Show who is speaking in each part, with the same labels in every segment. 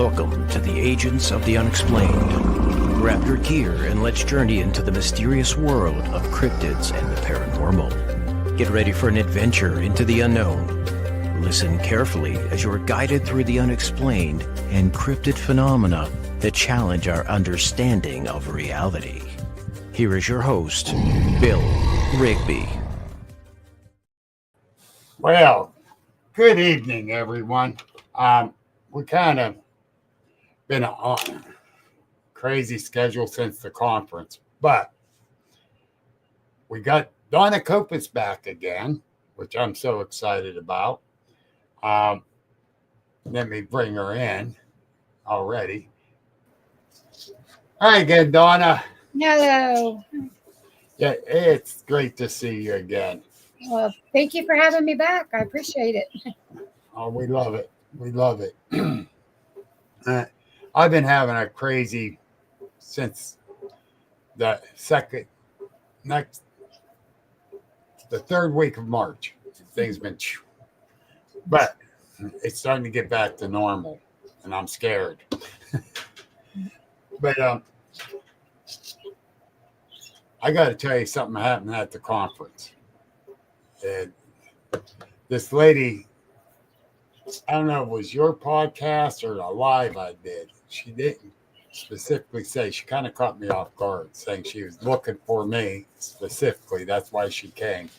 Speaker 1: Welcome to the Agents of the Unexplained. Grab your gear and let's journey into the mysterious world of cryptids and the paranormal. Get ready for an adventure into the unknown. Listen carefully as you're guided through the unexplained and cryptid phenomena that challenge our understanding of reality. Here is your host, Bill Rigby.
Speaker 2: Well, good evening, everyone. We kind of been on a crazy schedule since the conference, but we got Donna Copas back again, which I'm so excited about. Let me bring her in already. Hi again, Donna.
Speaker 3: Hello.
Speaker 2: Yeah, it's great to see you again.
Speaker 3: Well, thank you for having me back. I appreciate it.
Speaker 2: Oh, we love it. We love it. I've been having a crazy since the third week of March. Things been, but it's starting to get back to normal, and I'm scared. But I got to tell you something happened at the conference. And this lady, I don't know if it was your podcast or a live I did. She didn't specifically say. She kind of caught me off guard, saying she was looking for me specifically. That's why she came.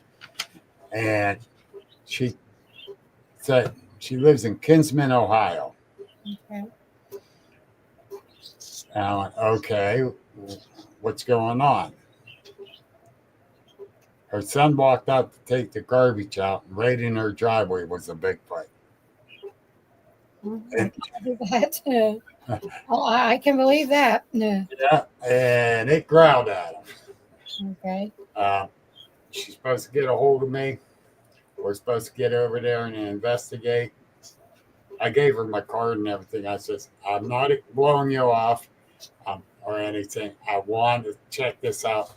Speaker 2: And she said she lives in Kinsman, Ohio.
Speaker 3: Okay.
Speaker 2: And I went, okay, what's going on? Her son walked out to take the garbage out, and right in her driveway was a Bigfoot.
Speaker 3: I can believe that. No.
Speaker 2: Yeah, and it growled at him.
Speaker 3: Okay.
Speaker 2: She's supposed to get a hold of me. We're supposed to get over there and investigate. I gave her my card and everything. I said, I'm not blowing you off or anything. I want to check this out.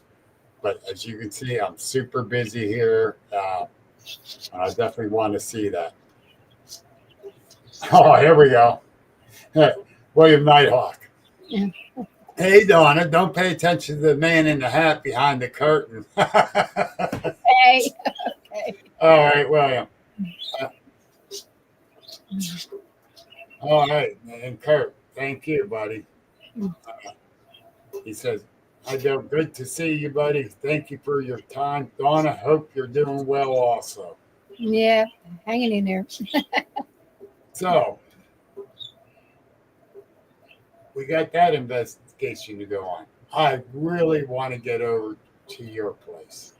Speaker 2: But as you can see, I'm super busy here. I definitely want to see that. Oh, here we go. William Nighthawk.
Speaker 3: Yeah.
Speaker 2: Hey, Donna, don't pay attention to the man in the hat behind the curtain.
Speaker 3: Hey. Okay.
Speaker 2: All right, William. All right, and Kurt, thank you, buddy. He says, I do. Good to see you, buddy. Thank you for your time. Donna, hope you're doing well also.
Speaker 3: Yeah, hanging in there.
Speaker 2: So, we got that investigation to go on. I really want to get over to your place.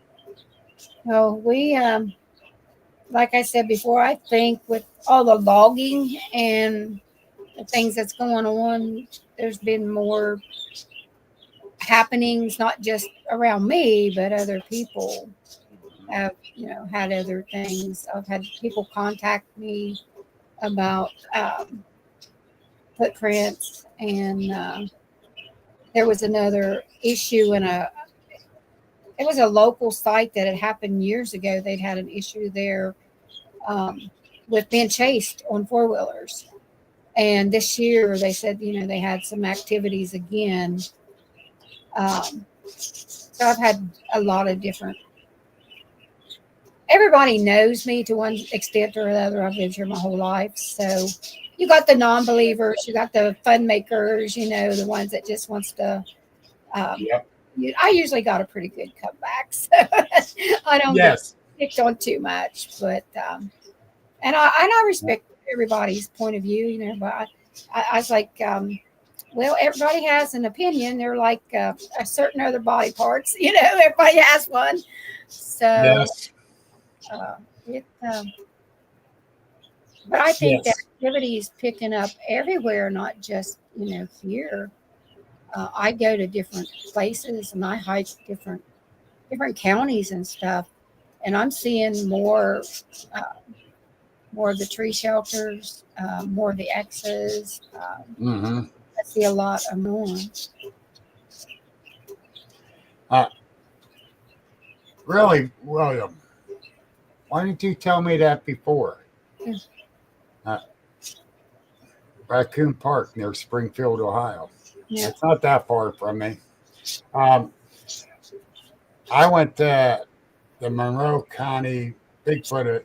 Speaker 3: Well, we, like I said before, I think with all the logging and the things that's going on, there's been more happenings, not just around me, but other people have, had other things. I've had people contact me about footprints, and there was another issue it was a local site that had happened years ago. They'd had an issue there with being chased on four-wheelers. And this year they said, they had some activities again. So I've had a lot of different, everybody knows me to one extent or another. I've lived here my whole life. So you got the non-believers, you got the fun makers, the ones that just wants to,
Speaker 2: Yep.
Speaker 3: I usually got a pretty good comeback. So I don't get picked on too much, but, and I respect everybody's point of view, but I was like, well, everybody has an opinion. They're like a certain other body parts, everybody has one. So,
Speaker 2: yes.
Speaker 3: But I think the activity is picking up everywhere, not just, here. I go to different places and I hike different counties and stuff, and I'm seeing more of the tree shelters, more of the X's. I see a lot of noise.
Speaker 2: Really, William, why didn't you tell me that before? Raccoon Park near Springfield, Ohio.
Speaker 3: Yeah.
Speaker 2: It's not that far from me. Um, I went to the Monroe County Bigfoot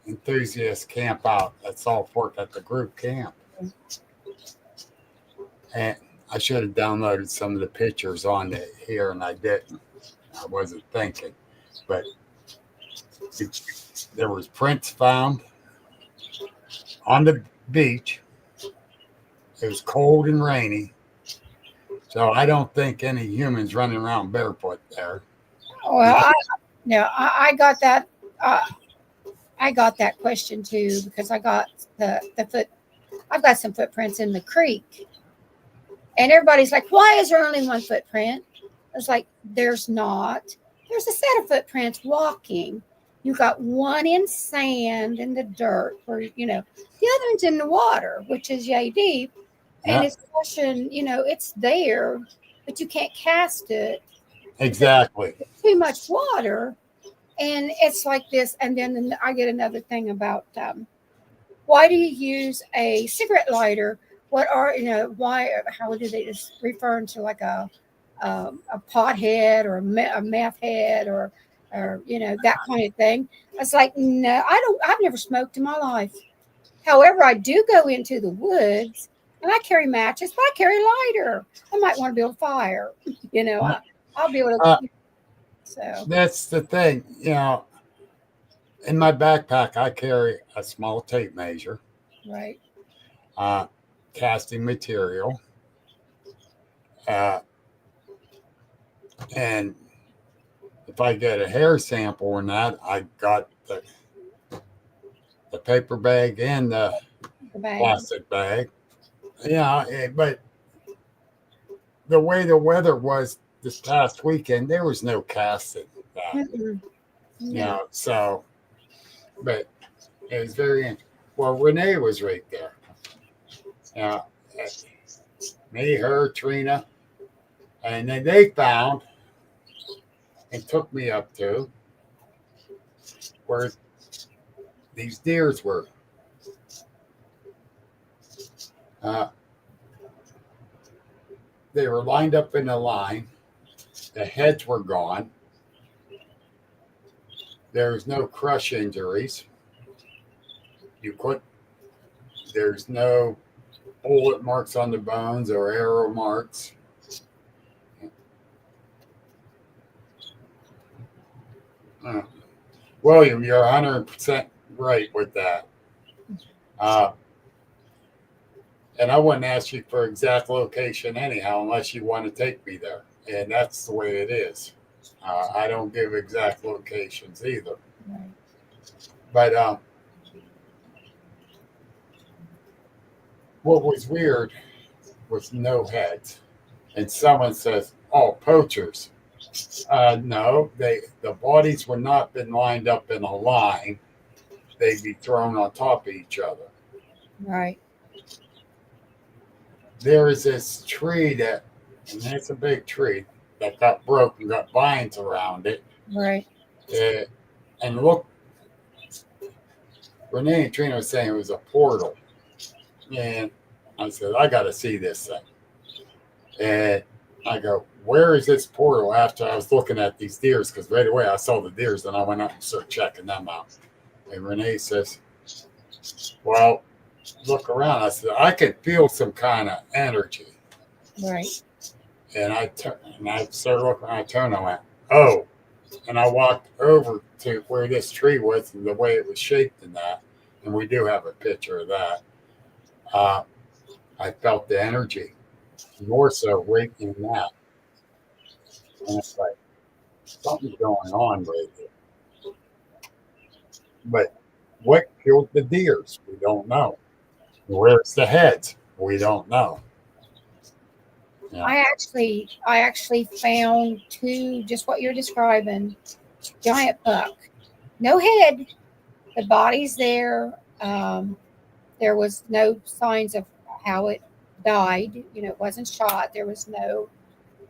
Speaker 2: enthusiast camp out at Salt Fork at the group camp. And I should have downloaded some of the pictures on it here, and I didn't. I wasn't thinking. But there was prints found on the beach. It was cold and rainy. So I don't think any humans running around barefoot there.
Speaker 3: Well, I got that. I got that question too because I got the foot. I've got some footprints in the creek, and everybody's like, "Why is there only one footprint?" It's like there's not. There's a set of footprints walking. You got one in sand in the dirt, or the other one's in the water, which is yay deep, and it's washing. It's there, but you can't cast it.
Speaker 2: Exactly.
Speaker 3: Too much water. And it's like this. And then I get another thing about why do you use a cigarette lighter? Why, how do they just refer to like a pothead or a meth head or that kind of thing? It's like, no, I've never smoked in my life. However, I do go into the woods and I carry matches, but I carry a lighter. I might want to build a fire. I'll be able to. So
Speaker 2: that's the thing. In my backpack, I carry a small tape measure,
Speaker 3: right.
Speaker 2: Casting material, and if I get a hair sample or not, I got the paper bag and the plastic bag. But the way the weather was this past weekend, there was no casting. So, but it was very interesting. Well, Renee was right there. Me, her, Trina, and then they found and took me up to where these deers were. They were lined up in a line. The heads were gone. There was no crush injuries. There's no bullet marks on the bones or arrow marks. William, you're 100% right with that. And I wouldn't ask you for exact location anyhow, unless you want to take me there. And that's the way it is. I don't give exact locations either.
Speaker 3: Right.
Speaker 2: But what was weird was no heads. And someone says, "Oh, poachers." No, the bodies would not been lined up in a line. They'd be thrown on top of each other.
Speaker 3: Right.
Speaker 2: There is this tree and it's a big tree that got broken, got vines around it.
Speaker 3: Right.
Speaker 2: And look, Renee and Trina was saying it was a portal. And I said, I got to see this thing. And I go, where is this portal? After I was looking at these deers, because right away I saw the deers and I went up and started checking them out. And Renee says, well, look around. I said, I could feel some kind of energy.
Speaker 3: Right.
Speaker 2: And I started looking, I turned, I went, oh. And I walked over to where this tree was and the way it was shaped in that. And we do have a picture of that. I felt the energy more so right in that. And it's like, something's going on right here. But what killed the deers? We don't know. Where's the heads? We don't know. Yeah.
Speaker 3: I actually found two, just what you're describing, giant buck. No head. The body's there. There was no signs of how it died. It wasn't shot. There was no,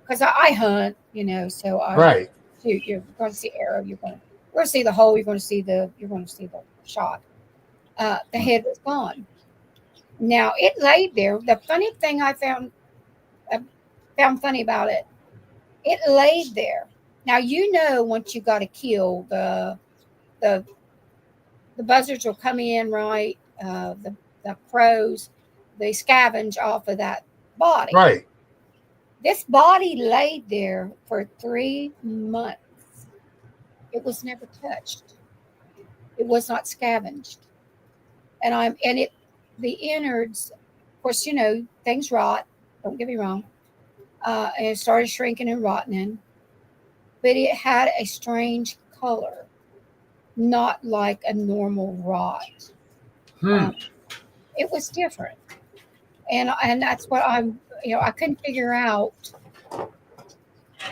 Speaker 3: because I hunt, so
Speaker 2: right.
Speaker 3: Shoot, you're going to see arrow. You're going to see the hole. You're going to see the shot. The head was gone. Now it laid there. The funny thing I found funny about it, it laid there. Now once you got to kill the the buzzards will come in, right? The crows, they scavenge off of that body.
Speaker 2: Right.
Speaker 3: This body laid there for 3 months. It was never touched. It was not scavenged. And the innards, of course, things rot. Don't get me wrong. And it started shrinking and rotting, but it had a strange color, not like a normal rot. It was different, and that's what I couldn't figure out.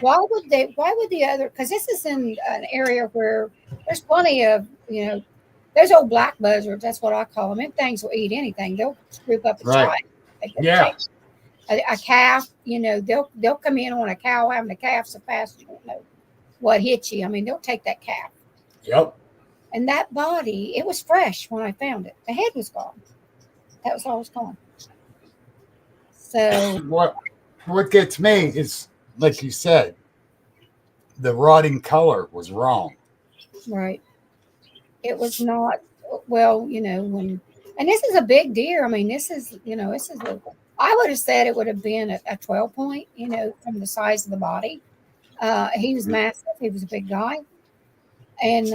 Speaker 3: Why would the other? Because this is in an area where there's plenty of those old black buzzards. That's what I call them. Them things will eat anything. They'll scoop up a child.
Speaker 2: Yeah.
Speaker 3: A calf. They'll come in on a cow having a calf so fast you don't know what hit you. I mean, they'll take that calf.
Speaker 2: Yep.
Speaker 3: And that body, it was fresh when I found it. The head was gone. That was all was gone. So
Speaker 2: what gets me is, like you said, the rotting color was wrong.
Speaker 3: Right. It was not and this is a big deer. I mean, I would have said it would have been a 12 point, from the size of the body. He was massive. He was a big guy. And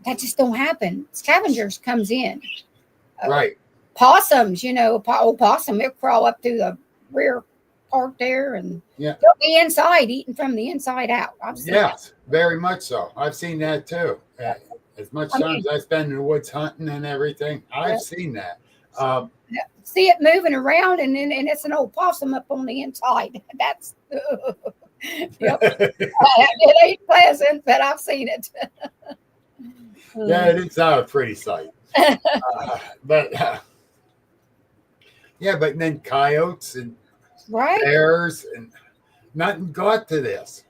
Speaker 3: that just don't happen. Scavengers comes in.
Speaker 2: Right.
Speaker 3: Possums, old possum, it'll crawl up through the rear part there and
Speaker 2: they'll
Speaker 3: be inside, eating from the inside out.
Speaker 2: Yes, very much so. I've seen that too. As much time as I spend in the woods hunting and everything, I've seen that.
Speaker 3: See it moving around, and it's an old possum up on the inside. That's yep. It ain't pleasant, but I've seen it.
Speaker 2: Yeah, it's not a pretty sight. But then coyotes and bears and nothing got to this.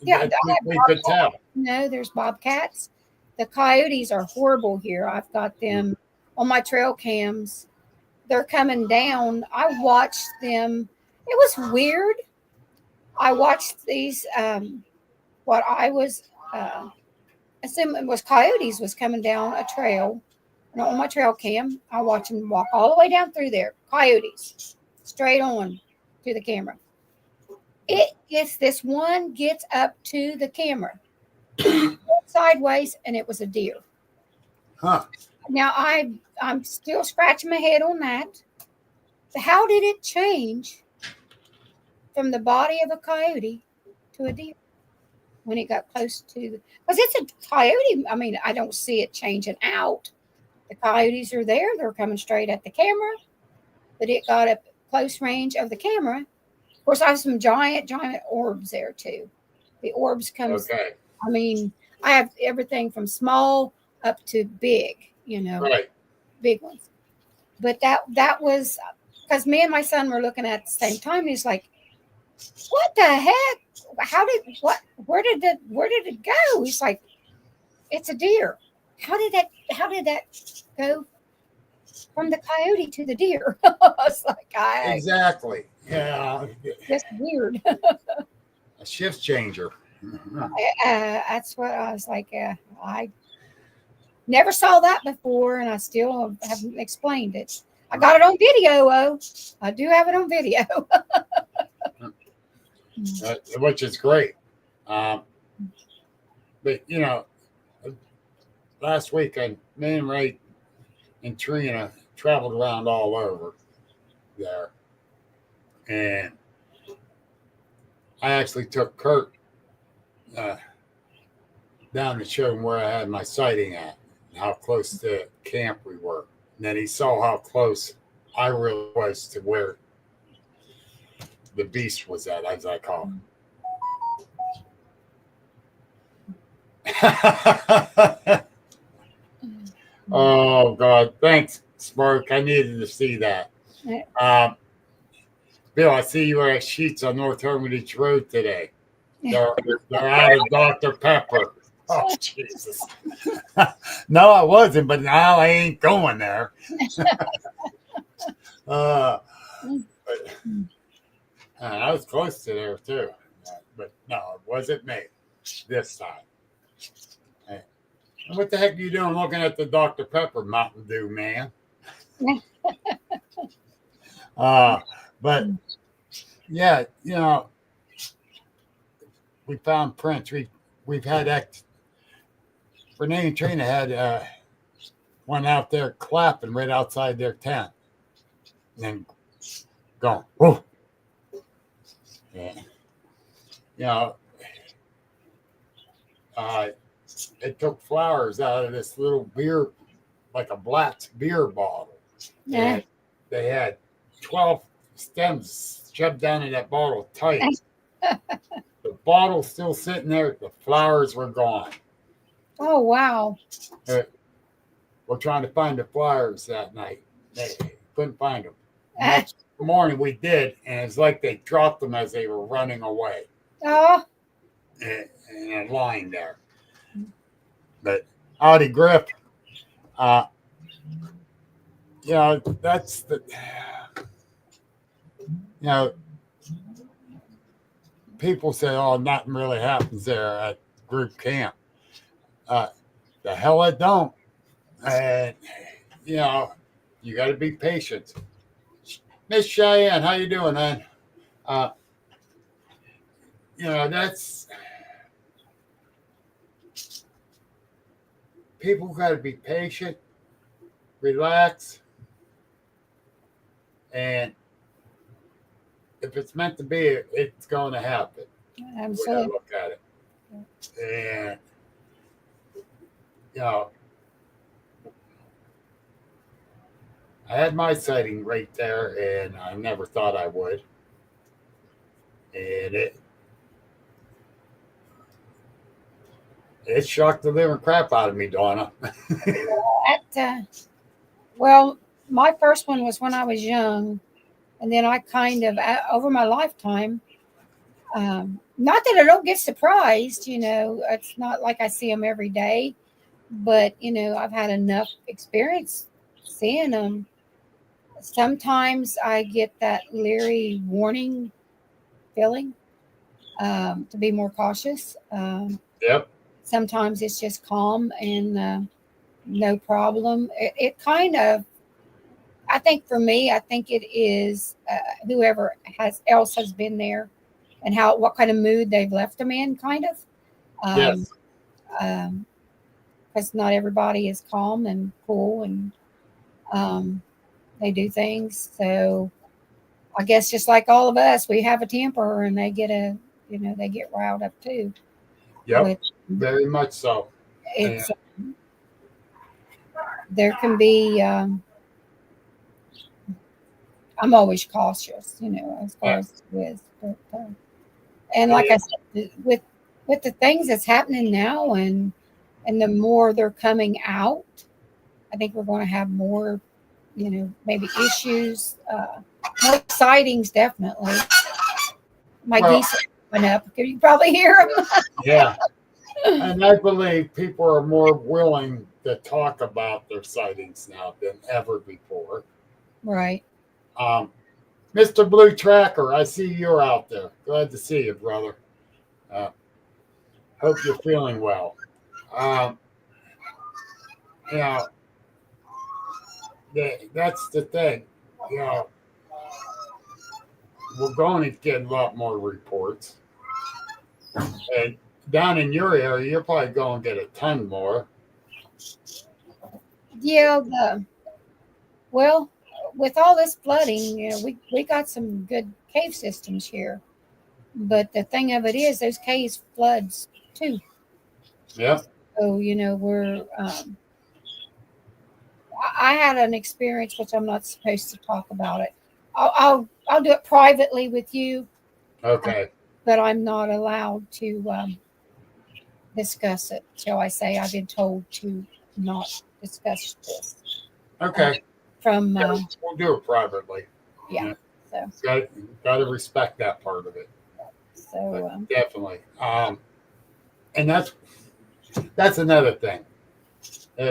Speaker 3: Yeah,
Speaker 2: we could tell.
Speaker 3: No, there's bobcats. The coyotes are horrible here. I've got them on my trail cams. They're coming down. I watched them. It was weird. I watched these. What I was assuming was coyotes was coming down a trail. And on my trail cam, I watched them walk all the way down through there. Coyotes, straight on to the camera. This one gets up to the camera, sideways, and it was a deer.
Speaker 2: Huh.
Speaker 3: Now I'm still scratching my head on that. How did it change from the body of a coyote to a deer when it got close to because it's a coyote? I mean, I don't see it changing out. The coyotes are there. They're coming straight at the camera, but it got up close range of the camera. Of course, I have some giant orbs there too. The orbs comes.
Speaker 2: Okay.
Speaker 3: I mean, I have everything from small up to big,
Speaker 2: right.
Speaker 3: Big ones. But that was because me and my son were looking at the same time. He's like, "What the heck? Where did it go?" He's like, "It's a deer. How did that go from the coyote to the deer?" I was like,
Speaker 2: exactly. Yeah.
Speaker 3: That's weird.
Speaker 2: A shift changer.
Speaker 3: That's what I was like. I never saw that before, and I still haven't explained it. I got it on video, though. I do have it on video.
Speaker 2: Which is great. But, last week, me and Ray and Trina traveled around all over there. And I actually took Kurt down to show him where I had my sighting at and how close to camp we were. And then he saw how close I really was to where the beast was at, as I call him. Oh, God. Thanks, Spark. I needed to see that. Bill, I see you were at Sheets on North Hermitage Road today. They're out of Dr. Pepper. Oh, Jesus. No, I wasn't, but now I ain't going there. uh,
Speaker 3: Mm.
Speaker 2: but, I was close to there too. But no, it wasn't me this time. Hey, what the heck are you doing looking at the Dr. Pepper Mountain Dew, man? Uh, but yeah, we found prints. We've had Renee and Trina had one out there clapping right outside their tent, and then going, whoa. Yeah. You know, it took flowers out of this little beer, like a black beer bottle.
Speaker 3: Yeah.
Speaker 2: And they had 12 stems shoved down in that bottle tight. The bottle's still sitting there. The flowers were gone.
Speaker 3: Oh, wow.
Speaker 2: We're trying to find the flowers that night. They couldn't find them. Next morning we did, and it's like they dropped them as they were running away.
Speaker 3: Oh.
Speaker 2: In a line there. But Audie Griff, that's the, people say, oh, nothing really happens there at group camp. The hell it don't. And, you got to be patient. Miss Cheyenne, how you doing, man? That's, people got to be patient, relax, and if it's meant to be, it's going to happen.
Speaker 3: Absolutely.
Speaker 2: Look at it. And, I had my sighting right there, and I never thought I would. And it shocked the living crap out of me, Donna.
Speaker 3: Well, my first one was when I was young, and then I kind of, over my lifetime, not that I don't get surprised, it's not like I see them every day, but, I've had enough experience seeing them. Sometimes I get that leery warning feeling to be more cautious.
Speaker 2: Yep.
Speaker 3: Sometimes it's just calm and no problem. It kind of, I think for me, I think it is whoever else has been there and what kind of mood they've left them in, kind of.
Speaker 2: Yes.
Speaker 3: Because not everybody is calm and cool, and they do things. So I guess just like all of us, we have a temper, and they get they get riled up too.
Speaker 2: Yep. Very much so.
Speaker 3: It's there can be. I'm always cautious, as far as with. But, and like I said, with the things that's happening now, and the more they're coming out, I think we're going to have more, maybe issues, more sightings, definitely. My geese went up. Can you probably hear them? Yeah.
Speaker 2: And I believe people are more willing to talk about their sightings now than ever before.
Speaker 3: Right.
Speaker 2: Mr. Blue Tracker, I see you're out there. Glad to see you, brother. Hope you're feeling well. That's the thing. We're going to get a lot more reports. And down in your area, you're probably going to get a ton more.
Speaker 3: Yeah. Well, with all this flooding, we got some good cave systems here. But the thing of it is, those caves floods too.
Speaker 2: Yeah.
Speaker 3: So, we're... I had an experience, which I'm not supposed to talk about it. I'll do it privately with you.
Speaker 2: Okay.
Speaker 3: But I'm not allowed to discuss it. Shall I say? I've been told to not discuss this.
Speaker 2: Okay.
Speaker 3: We'll
Speaker 2: do it privately.
Speaker 3: Yeah. So
Speaker 2: got to respect that part of it.
Speaker 3: So
Speaker 2: definitely. And that's another thing.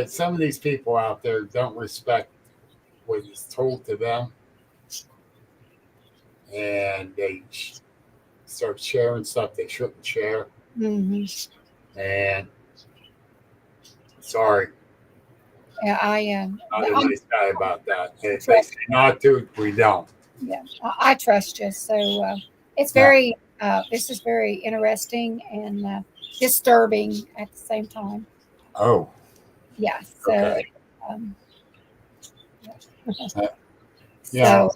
Speaker 2: Some of these people out there don't respect what is told to them, and they start sharing stuff they shouldn't share.
Speaker 3: Hmm.
Speaker 2: And sorry,
Speaker 3: Yeah,
Speaker 2: not a
Speaker 3: I'm,
Speaker 2: nice guy about that. If they
Speaker 3: trust,
Speaker 2: say not to, we don't.
Speaker 3: yeah, I trust you. So it's
Speaker 2: Yeah.
Speaker 3: very, this is very interesting and disturbing at the same time.
Speaker 2: Oh,
Speaker 3: Yeah. So,
Speaker 2: okay.
Speaker 3: um, yeah.
Speaker 2: Uh, yeah.
Speaker 3: So,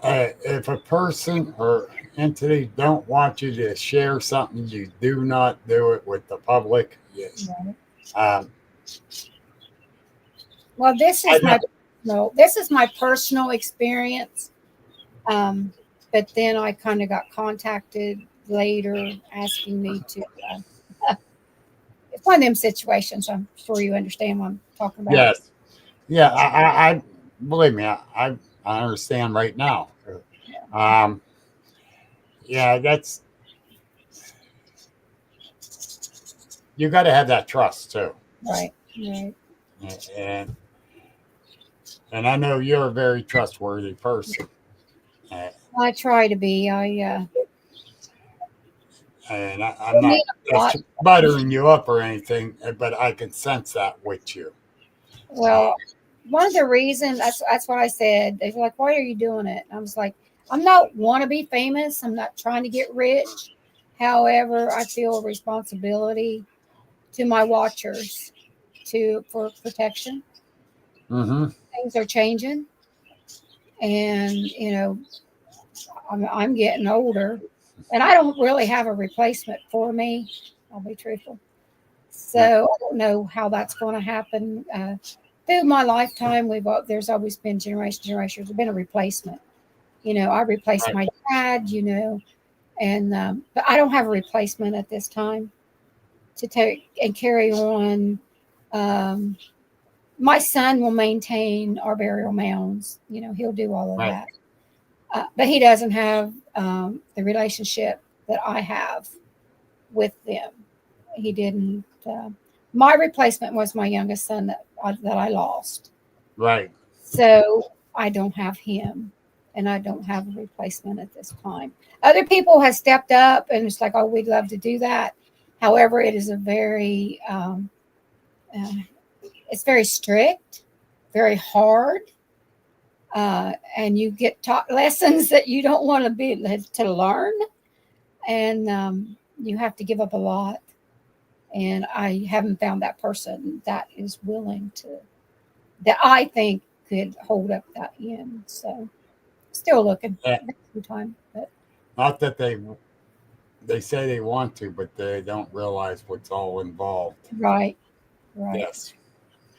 Speaker 2: If a person or entity don't want you to share something, you do not do it with the public. Yes.
Speaker 3: right.
Speaker 2: Um,
Speaker 3: Well,
Speaker 2: I don't,
Speaker 3: this is my personal experience. Um, but then I kind of got contacted later asking me to. It's one of them situations. I'm sure you understand what I'm talking about.
Speaker 2: yes. Yeah. I believe me. I understand right now. Um, yeah, you got to have that trust too.
Speaker 3: Right. Right.
Speaker 2: And I know you're a very trustworthy person. Uh,
Speaker 3: I try to be.
Speaker 2: and
Speaker 3: I
Speaker 2: I'm not
Speaker 3: mean a lot.
Speaker 2: buttering you up or anything, but I can sense that with you.
Speaker 3: Well, one of the reasons that's what I said. They were like, "Why are you doing it?" And I was like, "I'm not want to be famous. I'm not trying to get rich. However, I feel a responsibility to my watchers for protection.
Speaker 2: Mm-hmm.
Speaker 3: Things are changing, and I'm getting older, and I don't really have a replacement for me. I'll be truthful. So
Speaker 2: Yeah.
Speaker 3: I don't know how that's going to happen. Through my lifetime, there's always been generations. There's been a replacement. I replaced
Speaker 2: Right.
Speaker 3: my dad. And but I don't have a replacement at this time to take and carry on. Um, my son will maintain our burial mounds. He'll do all of
Speaker 2: Right.
Speaker 3: that. But he doesn't have the relationship that I have with them. He didn't. My replacement was my youngest son that I lost.
Speaker 2: Right.
Speaker 3: So I don't have him, and I don't have a replacement at this time. Other people have stepped up, and it's like, oh, we'd love to do that. However, it is a very, uh, it's very strict, very hard, and you get taught lessons that you don't want to learn, and you have to give up a lot. And I haven't found that person that is willing to, that I think could hold up that end. So still looking
Speaker 2: Yeah.
Speaker 3: some time, but
Speaker 2: Not that they say they want to, but they don't realize what's all involved.
Speaker 3: right.
Speaker 2: Yes.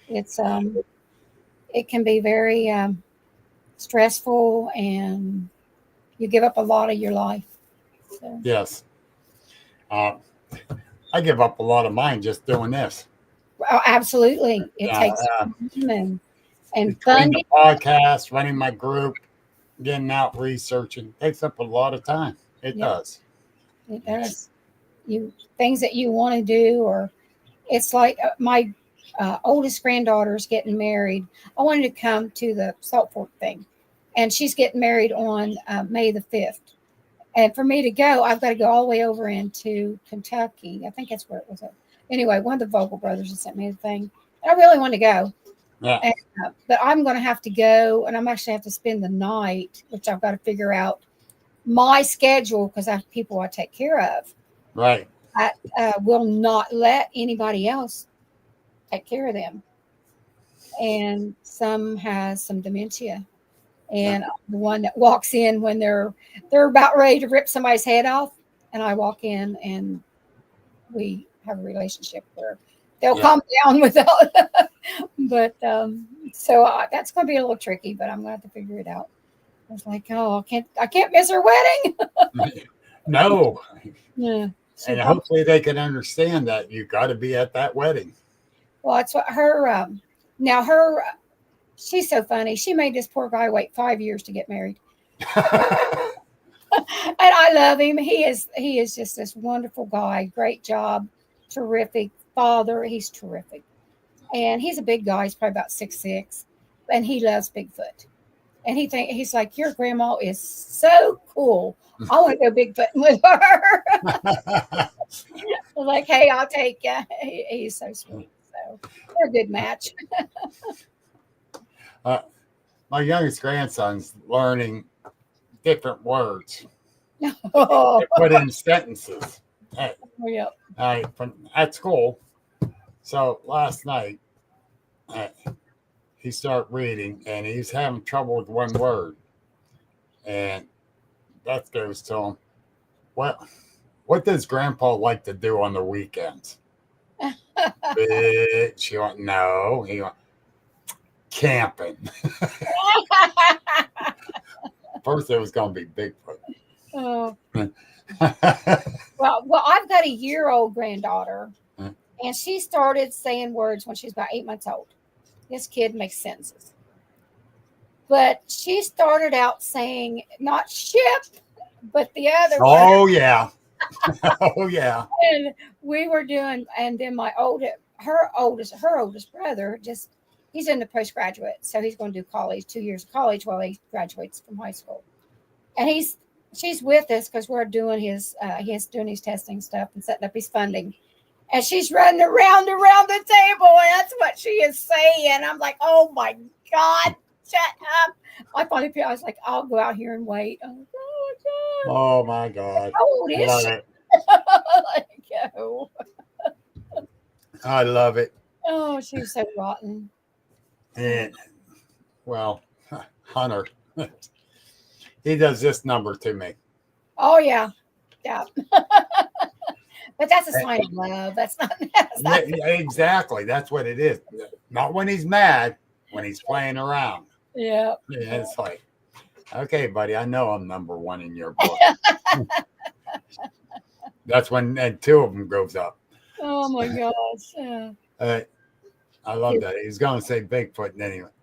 Speaker 3: It's it can be very stressful, and you give up a lot of your life. So
Speaker 2: Yes. Uh, I give up a lot of mine just doing this.
Speaker 3: absolutely, it
Speaker 2: Yeah.
Speaker 3: takes time and
Speaker 2: Between the
Speaker 3: funding.
Speaker 2: podcast, running my group, getting out researching, takes up a lot of time. It
Speaker 3: Yeah,
Speaker 2: does.
Speaker 3: it does. You things that you want to do, or it's like my oldest granddaughter's getting married. I wanted to come to the Salt Fork thing, and she's getting married on May the 5th. And for me to go, I've got to go all the way over into Kentucky. I think that's where it was. Anyway, one of the Vogel brothers has sent me the thing. I really want to go,
Speaker 2: Yeah.
Speaker 3: and, but I'm going to have to go, and I'm actually have to spend the night, which I've got to figure out my schedule because I have people I take care of.
Speaker 2: Right.
Speaker 3: I will not let anybody else take care of them. And some has some dementia. And I'm the one that walks in when they're about ready to rip somebody's head off, and I walk in and we have a relationship where they'll
Speaker 2: Yeah.
Speaker 3: calm down without. But so that's going to be a little tricky, but I'm going to have to figure it out. I was like, oh, I can't miss her wedding.
Speaker 2: No.
Speaker 3: Yeah.
Speaker 2: And hopefully they can understand that you got to be at that wedding.
Speaker 3: Well, that's what her. Now her, she's so funny. She made this poor guy wait 5 years to get married, and I love him. He is just this wonderful guy. Great job, terrific father. He's terrific, And he's a big guy. He's probably about 6'6", and he loves Bigfoot. And he's like, your grandma is so cool. I want to go Bigfooting with her. I was like, hey, I'll take you. He's so sweet. So they're a good match.
Speaker 2: My youngest grandson's learning different words
Speaker 3: Oh,
Speaker 2: to put in sentences
Speaker 3: yeah.
Speaker 2: at school. So last night, he started reading, and he's having trouble with one word. And Beth goes to him, what does Grandpa like to do on the weekends? Bitch. He went, no. He went, camping. First, it was going to be Bigfoot.
Speaker 3: Oh. Well, I've got a year-old granddaughter, and she started saying words when she was about 8 months old. This kid makes sentences. But she started out saying not ship, but the other
Speaker 2: Oh,
Speaker 3: word.
Speaker 2: yeah. Oh, yeah.
Speaker 3: And we were doing, and then her oldest brother, he's in the postgraduate, so he's going to do college, 2 years of college while he graduates from high school. And she's with us because we're doing he's doing his testing stuff and setting up his funding. And she's running around the table, and that's what she is saying. I'm like, oh my God, shut up. I was like, I'll go out here and wait.
Speaker 2: Oh my God.
Speaker 3: How old is
Speaker 2: Love
Speaker 3: she?
Speaker 2: it.
Speaker 3: Like, oh.
Speaker 2: I love it.
Speaker 3: Oh, she's so rotten.
Speaker 2: And, well, Hunter, he does this number to me.
Speaker 3: Oh, yeah. Yeah. But that's a sign of love. That's not.
Speaker 2: Yeah, exactly. That's what it is. Not when he's mad, when he's playing around.
Speaker 3: Yeah.
Speaker 2: Yeah, it's like, okay, buddy, I know I'm number one in your book. That's when two of them goes up.
Speaker 3: Oh my gosh.
Speaker 2: I love that. He was going to say Bigfoot, and then he went,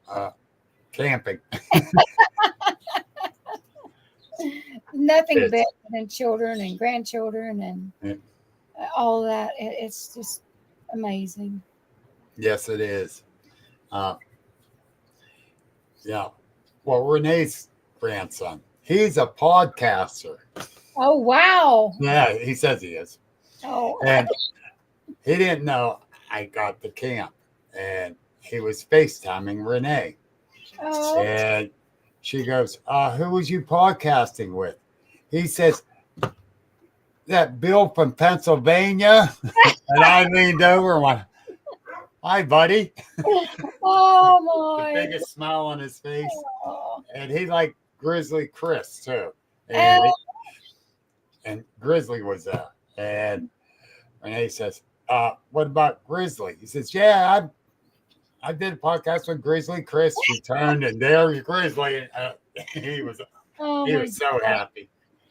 Speaker 2: camping.
Speaker 3: Nothing better than children and grandchildren and all that. It's just amazing.
Speaker 2: Yes, it is. Yeah. Well, Renee's grandson, he's a podcaster.
Speaker 3: Oh, wow.
Speaker 2: Yeah, he says he is.
Speaker 3: Oh.
Speaker 2: And he didn't know I got the camp. And he was FaceTiming Renee.
Speaker 3: Oh.
Speaker 2: And she goes, who was you podcasting with? He says, that Bill from Pennsylvania. And I leaned over and went, hi, buddy.
Speaker 3: Oh,
Speaker 2: The
Speaker 3: my.
Speaker 2: biggest smile on his face.
Speaker 3: Oh.
Speaker 2: And he liked Grizzly Chris, too. And Grizzly was there. And Renee says, what about Grizzly? He says, yeah, I did a podcast with Grizzly Chris. He turned, and there's Grizzly. He was so happy.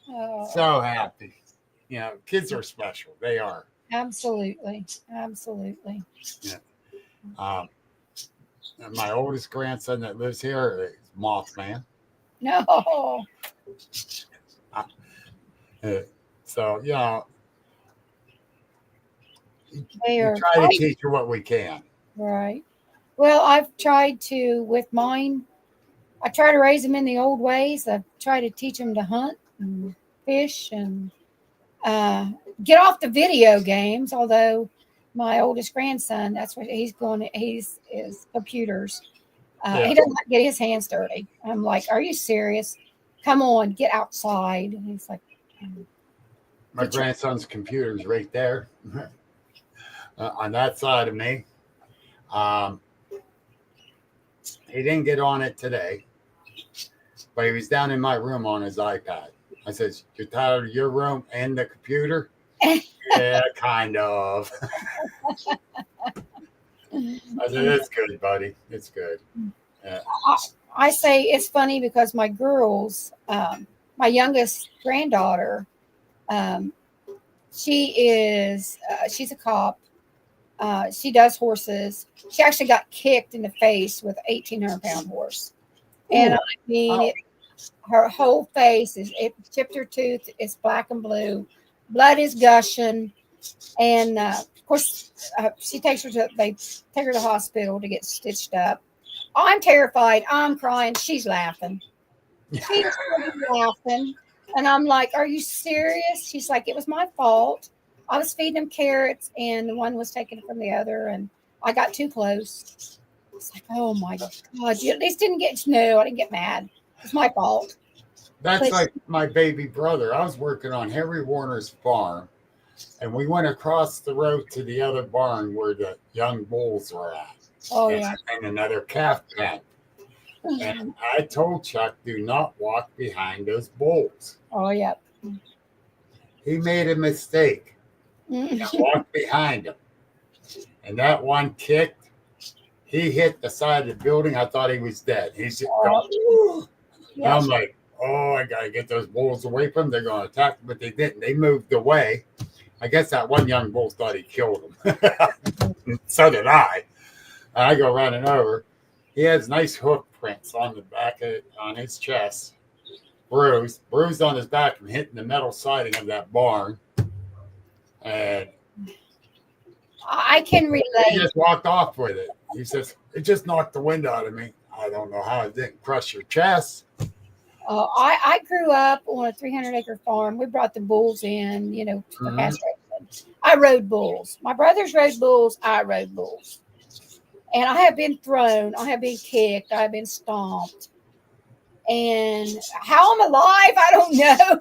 Speaker 3: Oh.
Speaker 2: So happy. You know, kids are special. They are.
Speaker 3: Absolutely. Absolutely.
Speaker 2: Yeah. My oldest grandson that lives here is Mothman.
Speaker 3: No.
Speaker 2: So, you know,
Speaker 3: They
Speaker 2: we
Speaker 3: are
Speaker 2: try to teach her what we can.
Speaker 3: right. Well, I've tried to, with mine, I try to raise them in the old ways. I try to teach them to hunt and fish and get off the video games. Although my oldest grandson, that's what he's going. He's computers. He doesn't like to get his hands dirty. I'm like, are you serious? Come on, get outside. And he's like,
Speaker 2: my grandson's computer's right there on that side of me. He didn't get on it today, but he was down in my room on his iPad. I said, you're tired of your room and the computer? Yeah, kind of. I said, it's good, buddy. It's good. Yeah.
Speaker 3: I say it's funny because my girls, my youngest granddaughter, she's a cop. She does horses. She actually got kicked in the face with an 1,800-pound horse. And I mean, her whole face it chipped her tooth. It's black and blue. Blood is gushing. And of course, they take her to the hospital to get stitched up. I'm terrified. I'm crying. She's laughing. She's laughing. And I'm like, are you serious? She's like, it was my fault. I was feeding them carrots and the one was taking it from the other. And I got too close. It's like, oh my God. You at least didn't get, no, I didn't get mad. It's my fault.
Speaker 2: That's like my baby brother. I was working on Henry Warner's farm, and we went across the road to the other barn where the young bulls were at.
Speaker 3: Oh,
Speaker 2: and,
Speaker 3: yeah.
Speaker 2: and another calf pen. And I told Chuck, do not walk behind those bulls.
Speaker 3: Oh, yeah.
Speaker 2: He made a mistake and walked behind them. And that one kicked. He hit the side of the building. I thought he was dead. He's just going,
Speaker 3: Yeah.
Speaker 2: I'm like, oh, I got to get those bulls away from them. They're going to attack them, but they didn't. They moved away. I guess that one young bull thought he killed him. So did I. And I go running over. He has nice hoof prints on the back of on his chest. Bruised on his back from hitting the metal siding of that barn. And
Speaker 3: I can relate.
Speaker 2: he just walked off with it. He says, it just knocked the wind out of me. I don't know how it didn't crush your chest.
Speaker 3: I grew up on a 300-acre farm. We brought the bulls in, for castration. I rode bulls. My brothers rode bulls. I rode bulls. And I have been thrown. I have been kicked. I have been stomped. And how I'm alive, I don't know.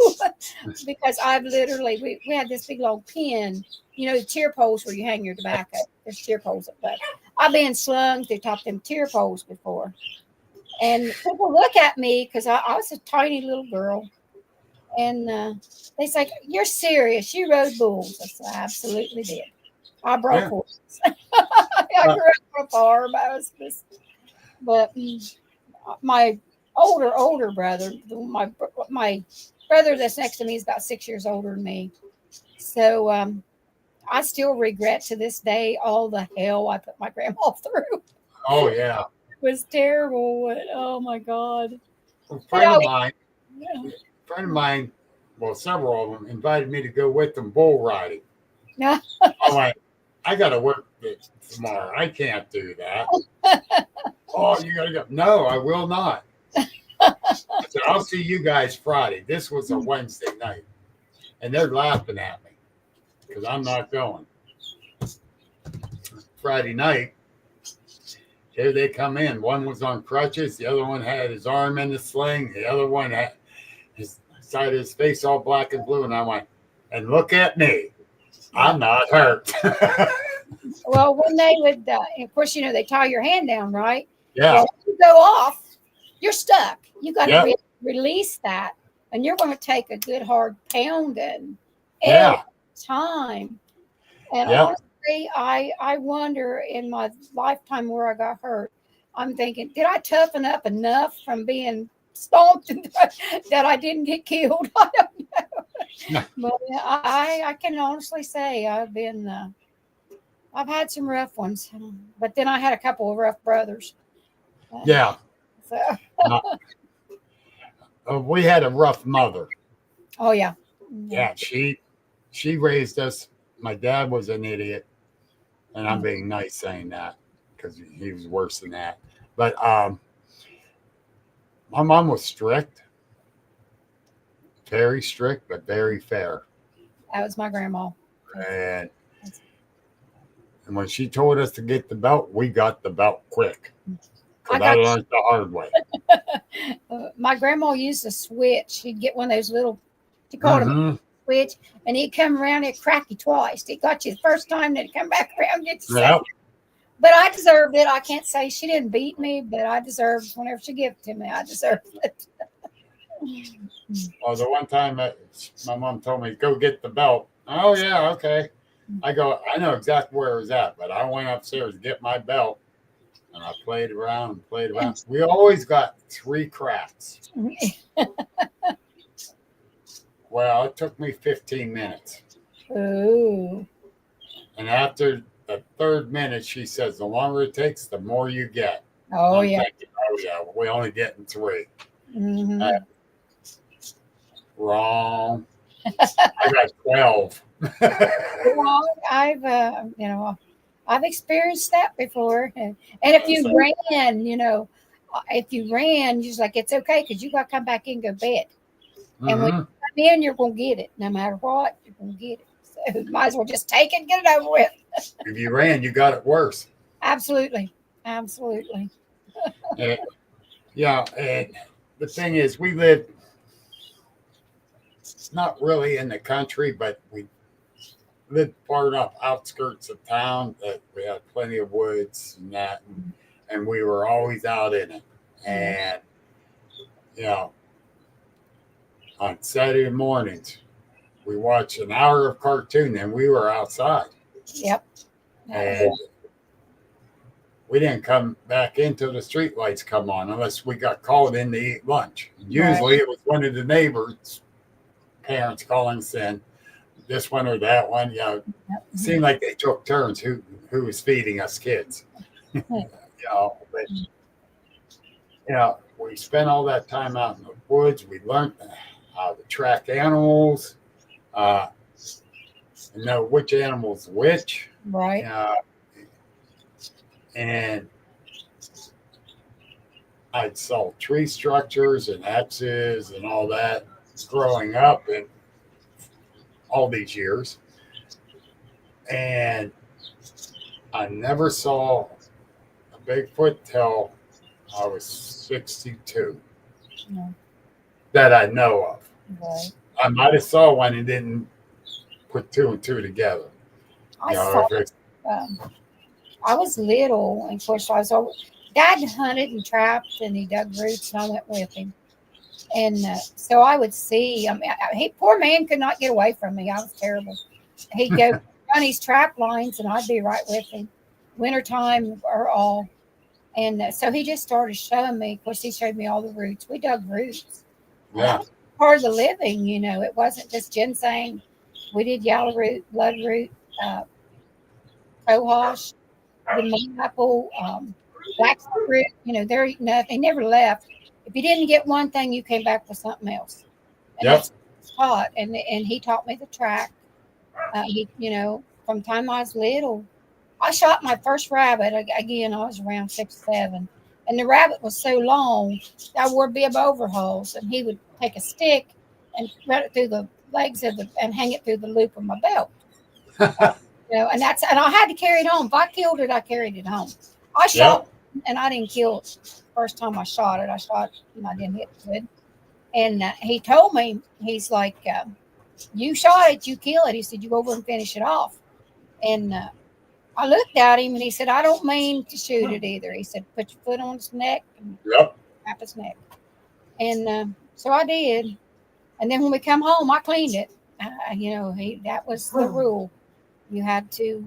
Speaker 3: Because I've literally, we had this big long pin, the tier poles where you hang your tobacco. There's tier poles up there. I've been slung through top of them tier poles before. And people look at me because I was a tiny little girl. And they say, you're serious. You rode bulls. I said, I absolutely did. I broke horses. I grew up on a farm. But my older brother, my brother that's next to me is about 6 years older than me. So I still regret to this day all the hell I put my grandma through.
Speaker 2: Oh, yeah.
Speaker 3: It was terrible. Oh, my God.
Speaker 2: A friend of mine, well, several of them, invited me to go with them bull riding.
Speaker 3: Yeah.
Speaker 2: I'm like, I got to work tomorrow. I can't do that. Oh, you got to go. No, I will not. I said, I'll see you guys Friday. This was a Wednesday night. And they're laughing at me because I'm not going. Friday night, here they come in. One was on crutches. The other one had his arm in the sling. The other one had his side of his face all black and blue. And I went, and look at me. I'm not hurt.
Speaker 3: Well, when they would, of course, they tie your hand down, right?
Speaker 2: Yeah.
Speaker 3: Well, if you go off, you're stuck. You got to release that. And you're going to take a good hard pounding every time. And honestly, I wonder in my lifetime where I got hurt, I'm thinking, did I toughen up enough from being stomped that I didn't get killed? I don't know. But I can honestly say I've had some rough ones, but then I had a couple of rough brothers.
Speaker 2: Yeah.
Speaker 3: So.
Speaker 2: We had a rough mother.
Speaker 3: Oh, yeah.
Speaker 2: Yeah, she raised us. My dad was an idiot, and I'm being nice saying that because he was worse than that. But my mom was strict, very strict, but very fair.
Speaker 3: That was my grandma.
Speaker 2: And when she told us to get the belt, we got the belt quick. Because I learned the hard way.
Speaker 3: My grandma used a switch. She'd get one of those little, she called them switch, and he'd come around and crack you twice. He got you the first time, then he'd come back around and get you second. But I deserved it. I can't say she didn't beat me, but I deserved whenever she gave it to me, I deserved it.
Speaker 2: Well, the one time my mom told me, go get the belt. Oh, yeah, okay. I go, I know exactly where it was at, but I went upstairs to get my belt. And I played around and played around. We always got 3 cracks. Well, it took me 15 minutes.
Speaker 3: Ooh.
Speaker 2: And after the 3rd minute, she says, the longer it takes, the more you get.
Speaker 3: Oh, yeah.
Speaker 2: Thinking, oh, yeah, we're only getting 3.
Speaker 3: Mm-hmm.
Speaker 2: Wrong. I got 12.
Speaker 3: Well, I've experienced that before. And if you ran, if you ran, you're just like, it's okay because you got to come back in and go to bed. And when you
Speaker 2: Mhm.
Speaker 3: come in, you're going to get it. No matter what, you're going to get it. So might as well just take it and get it over with.
Speaker 2: If you ran, you got it worse.
Speaker 3: Absolutely. Absolutely.
Speaker 2: And, yeah, and the thing is, we live not really in the country, but we lived far enough outskirts of town that we had plenty of woods and that, and we were always out in it. And you know, on Saturday mornings, we watched an hour of cartoon, and we were outside.
Speaker 3: Yep.
Speaker 2: And we didn't come back until the street lights come on, unless we got called in to eat lunch. Usually, it was one of the neighbors' parents calling saying this one or that one. It seemed like they took turns who was feeding us kids. But we spent all that time out in the woods. We learned how to track animals, know which animal's which.
Speaker 3: Right.
Speaker 2: And I'd saw tree structures and X's and all that growing up and all these years. And I never saw a Bigfoot till I was 62 that I know of.
Speaker 3: Right.
Speaker 2: I might have saw one and didn't put two and two together.
Speaker 3: I was little, and of course, Dad hunted and trapped, and he dug roots, and I went with him. And so I would see. Poor man could not get away from me. I was terrible. He'd go run his trap lines, and I'd be right with him, wintertime or all. And so he just started showing me. Of course, he showed me all the roots. We dug roots.
Speaker 2: Yeah.
Speaker 3: Part of the living, it wasn't just ginseng. We did yellow root, bloodroot, cohosh, the apple, blackroot. They're eating up. They never left. If you didn't get one thing, you came back with something else. And that's taught. And he taught me the track. From the time I was little, I shot my first rabbit. Again, I was around 6, 7. And the rabbit was so long, I wore bib overalls. And he would take a stick and run it through the legs and hang it through the loop of my belt. And I had to carry it home. If I killed it, I carried it home. I shot and I didn't kill it. First time I shot it, I didn't hit it good. And he told me, he's like, you shot it, you kill it. He said, you go over and finish it off. And I looked at him and he said, I don't mean to shoot it either. He said, put your foot on its neck and wrap its neck. And so I did. And then when we come home, I cleaned it. That was the rule. You had to,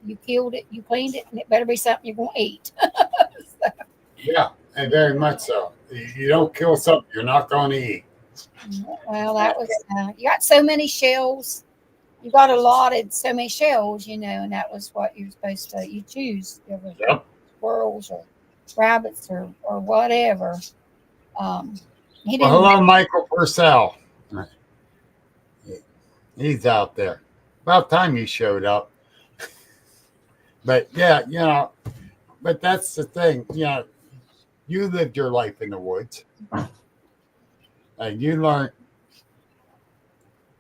Speaker 3: you killed it, you cleaned it, and it better be something you're going to eat.
Speaker 2: Yeah, and very much so. You don't kill something you're not going to eat.
Speaker 3: Well, that was, you got so many shells. You got allotted so many shells, and that was what you're supposed to, you choose. There was squirrels or rabbits or whatever.
Speaker 2: Hello, Michael Purcell. He's out there. About time you showed up. But but that's the thing. You lived your life in the woods. And you learned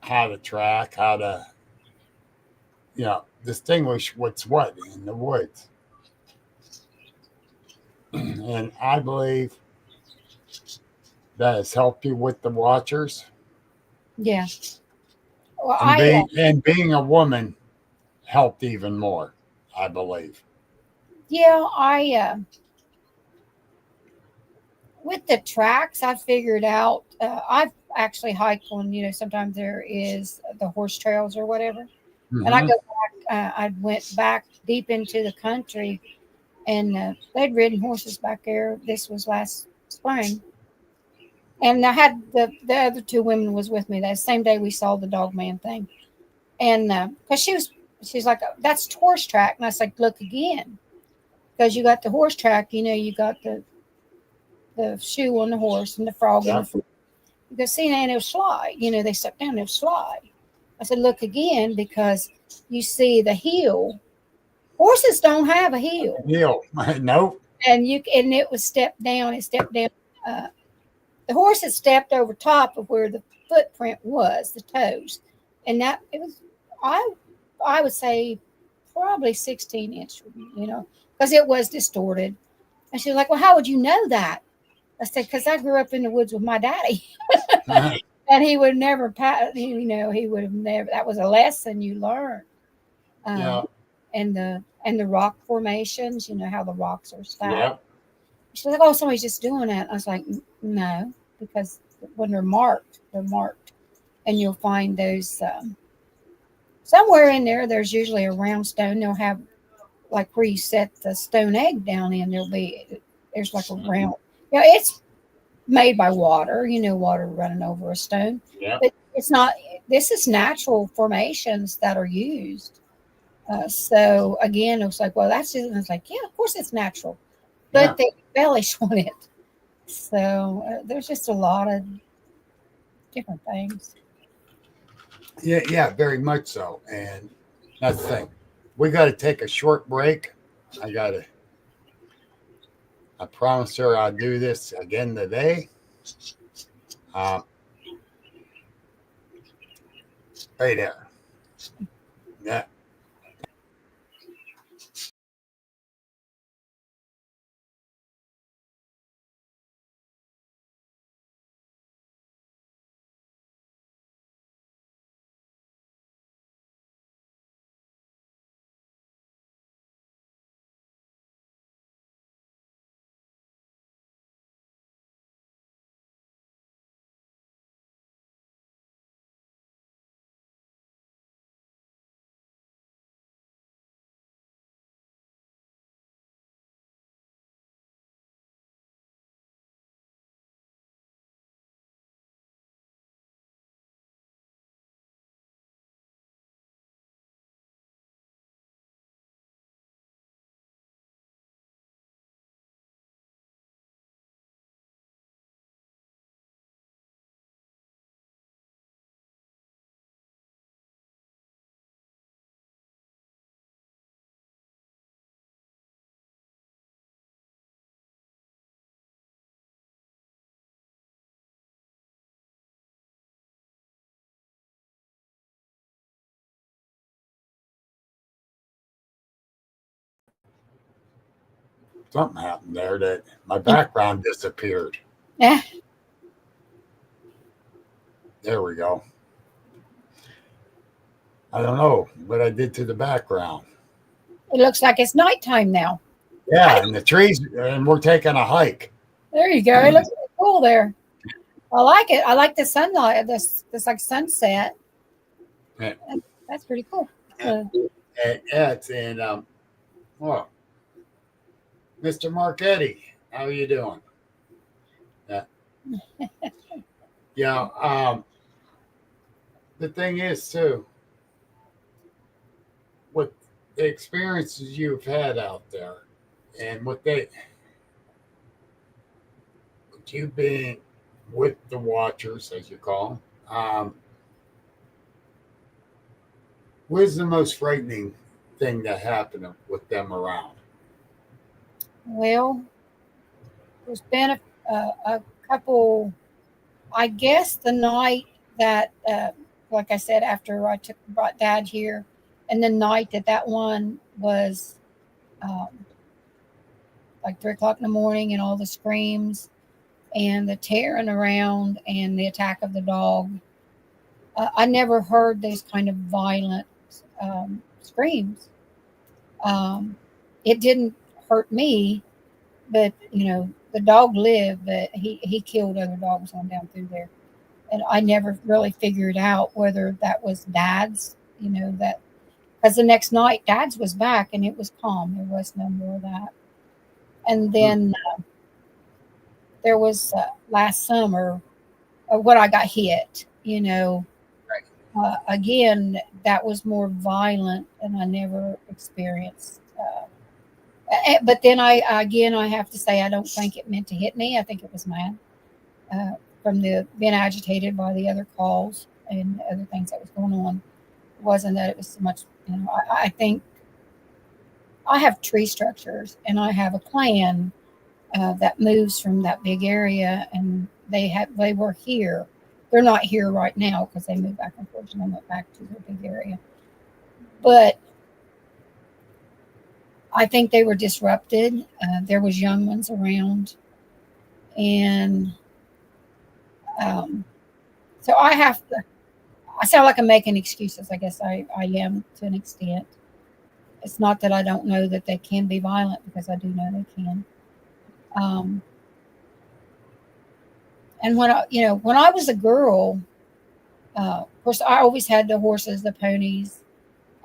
Speaker 2: how to track, how to, distinguish what's what in the woods. And I believe that has helped you with the watchers.
Speaker 3: Yeah. Well,
Speaker 2: and being a woman helped even more, I believe.
Speaker 3: Yeah, with the tracks, I figured out, I've actually hiked on, sometimes there is the horse trails or whatever. Mm-hmm. And I go back, I went back deep into the country and they'd ridden horses back there. This was last spring. And I had the other 2 women was with me that same day we saw the dog man thing. And because she's like, that's horse track. And I said, look again. Because you got the horse track, you got the shoe on the horse and the frog in the foot. Because see, and it'll slide. They step down, it'll slide. I said, look again, because you see the heel. Horses don't have a heel.
Speaker 2: Neil, nope.
Speaker 3: And it was stepped down. It stepped down. Uh, the horse had stepped over top of where the footprint was, the toes, and that it was. I would say probably 16 inch, because it was distorted. And she was like, "Well, how would you know that?" I said, "Because I grew up in the woods with my daddy, and he would never he would have never. That was a lesson you learned."
Speaker 2: Yeah.
Speaker 3: And the rock formations, how the rocks are stacked.
Speaker 2: Yep.
Speaker 3: She's like, "Oh, somebody's just doing that." I was like, "No, because when they're marked, and you'll find those somewhere in there. There's usually a round stone. They'll have like where you set the stone egg down in. There's like a round. It's made by water. Water running over a stone.
Speaker 2: Yep.
Speaker 3: But it's not. This is natural formations that are used. So again, it was like, well, that's just. And I was like, yeah, of course it's natural, but they embellish on it. So there's just a lot of different things.
Speaker 2: Yeah, very much so. And that's the thing. We got to take a short break. I promised her I'd do this again today. Right there. Yeah. Something happened there that my background disappeared.
Speaker 3: Yeah.
Speaker 2: There we go. I don't know what I did to the background.
Speaker 3: It looks like it's nighttime now.
Speaker 2: Yeah, and the trees, and we're taking a hike.
Speaker 3: There you go. It looks really cool there. I like it. I like the sunlight. This like sunset.
Speaker 2: Yeah.
Speaker 3: That's pretty cool.
Speaker 2: Well, Mr. Marchetti, how are you doing? Yeah. The thing is too, with the experiences you've had out there, and with you being with the Watchers, as you call them, what is the most frightening thing that happened with them around?
Speaker 3: Well, there's been a couple. I guess the night that, like I said, after I brought Dad here, and the night that one was, like 3 o'clock in the morning, and all the screams and the tearing around and the attack of the dog. I never heard those kind of violent screams. It didn't hurt me, but the dog lived, but he killed other dogs on down through there, and I never really figured out whether that was Dad's. That because the next night Dad's was back and it was calm. There was no more of that, and then there was last summer when I got hit. Again, that was more violent, and I never experienced. But then I have to say I don't think it meant to hit me. I think it was mad from the being agitated by the other calls and other things that was going on. wasn't that it was so much, I think I have tree structures and I have a clan that moves from that big area, and they were here. They're not here right now because they moved back and forth and they went back to their big area. But I think they were disrupted. There was young ones around, and so I have to. I sound like I'm making excuses. I guess I am to an extent. It's not that I don't know that they can be violent, because I do know they can. And when I was a girl, of course, I always had the horses, the ponies,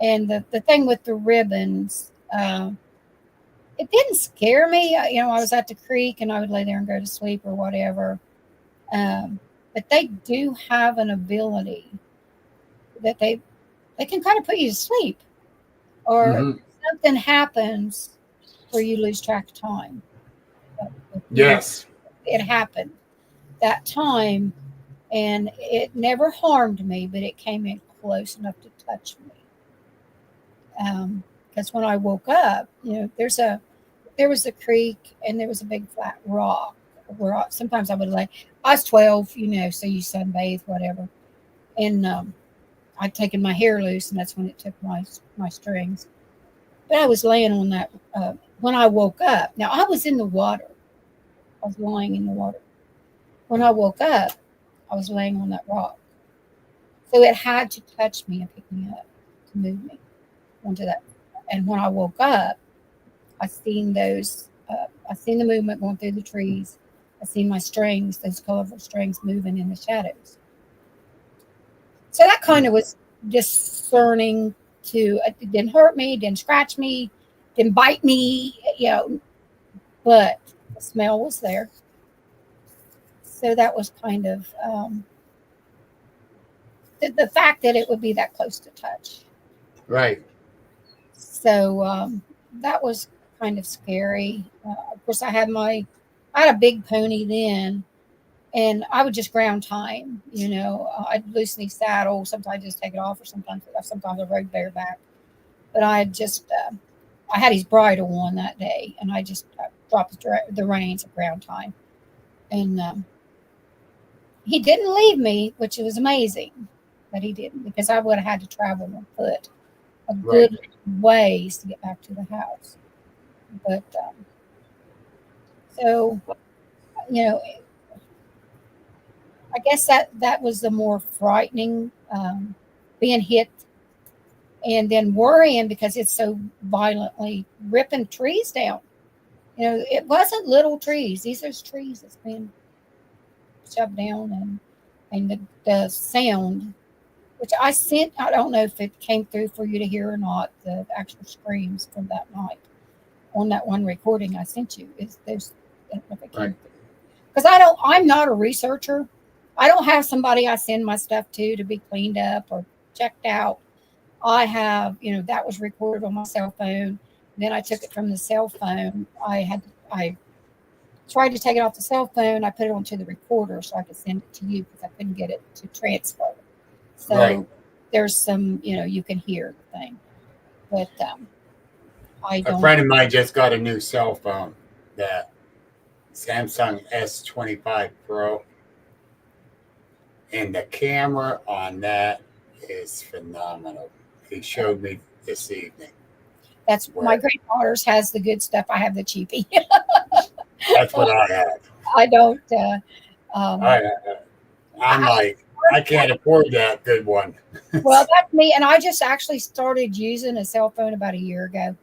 Speaker 3: and the thing with the ribbons. It didn't scare me. I was at the creek and I would lay there and go to sleep or whatever. But they do have an ability that they can kind of put you to sleep, or something happens where you lose track of time.
Speaker 2: Yes.
Speaker 3: It happened that time, and it never harmed me, but it came in close enough to touch me. Because when I woke up, there was a creek and there was a big flat rock where sometimes I would lay. I was 12, so you sunbathe, whatever. And I'd taken my hair loose, and that's when it took my strings. But I was laying on that when I woke up. Now, I was in the water. I was lying in the water. When I woke up, I was laying on that rock. So it had to touch me and pick me up to move me onto that. And when I woke up, I seen I seen the movement going through the trees. I seen my strings, those colorful strings, moving in the shadows. So that kind of was discerning to, it didn't hurt me, didn't scratch me, didn't bite me, but the smell was there. So that was kind of the fact that it would be that close to touch.
Speaker 2: Right.
Speaker 3: So that was kind of scary. Of course, I had a big pony then, and I would just ground time. I'd loosen the saddle. Sometimes I'd just take it off, or sometimes I rode bareback. But I had his bridle on that day, and I just dropped the reins at ground time. And he didn't leave me, which was amazing, but he didn't, because I would have had to travel on foot a good ways to get back to the house. But so, I guess that was the more frightening, being hit and then worrying because it's so violently ripping trees down. It wasn't little trees. These are trees that's been shoved down, and the sound, which I sent, I don't know if it came through for you to hear or not, the actual screams from that night on that one recording I sent you. Because I'm not a researcher. I don't have somebody I send my stuff to be cleaned up or checked out. I have, that was recorded on my cell phone. Then I took it from the cell phone. I tried to take it off the cell phone. I put it onto the recorder so I could send it to you, because I couldn't get it to transfer. So there's some, you can hear the thing. But I don't.
Speaker 2: A friend of mine just got a new cell phone, that Samsung S25 Pro. And the camera on that is phenomenal. He showed me this evening.
Speaker 3: That's my granddaughter's has the good stuff. I have the cheapie.
Speaker 2: That's what I have.
Speaker 3: I don't.
Speaker 2: I'm like, I can't afford that good one.
Speaker 3: Well, that's me. And I just actually started using a cell phone about a year ago.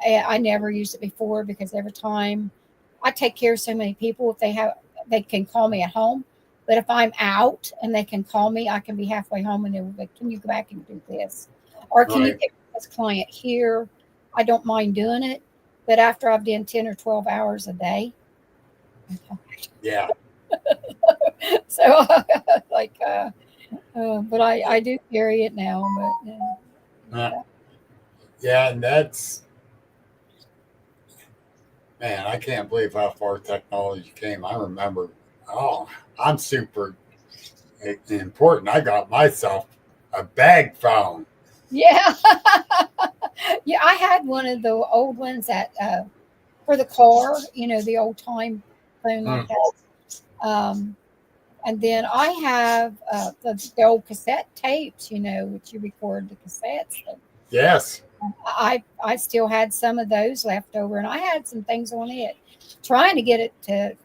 Speaker 3: I never used it before, because every time I take care of so many people, if they can call me at home. But if I'm out and they can call me, I can be halfway home and they'll be like, can you go back and do this? Or can you get this client here? I don't mind doing it. But after I've done 10 or 12 hours a day.
Speaker 2: Yeah.
Speaker 3: So but I do carry it now. But
Speaker 2: yeah, and that's, man, I can't believe how far technology came. I remember, I'm super important. I got myself A bag phone.
Speaker 3: Yeah. Yeah, I had one of the old ones that for the car, the old time phone like
Speaker 2: Mm.
Speaker 3: that. And then I have the old cassette tapes, which you record the cassettes.
Speaker 2: Yes.
Speaker 3: I still had some of those left over, and I had some things on it, trying to get it to.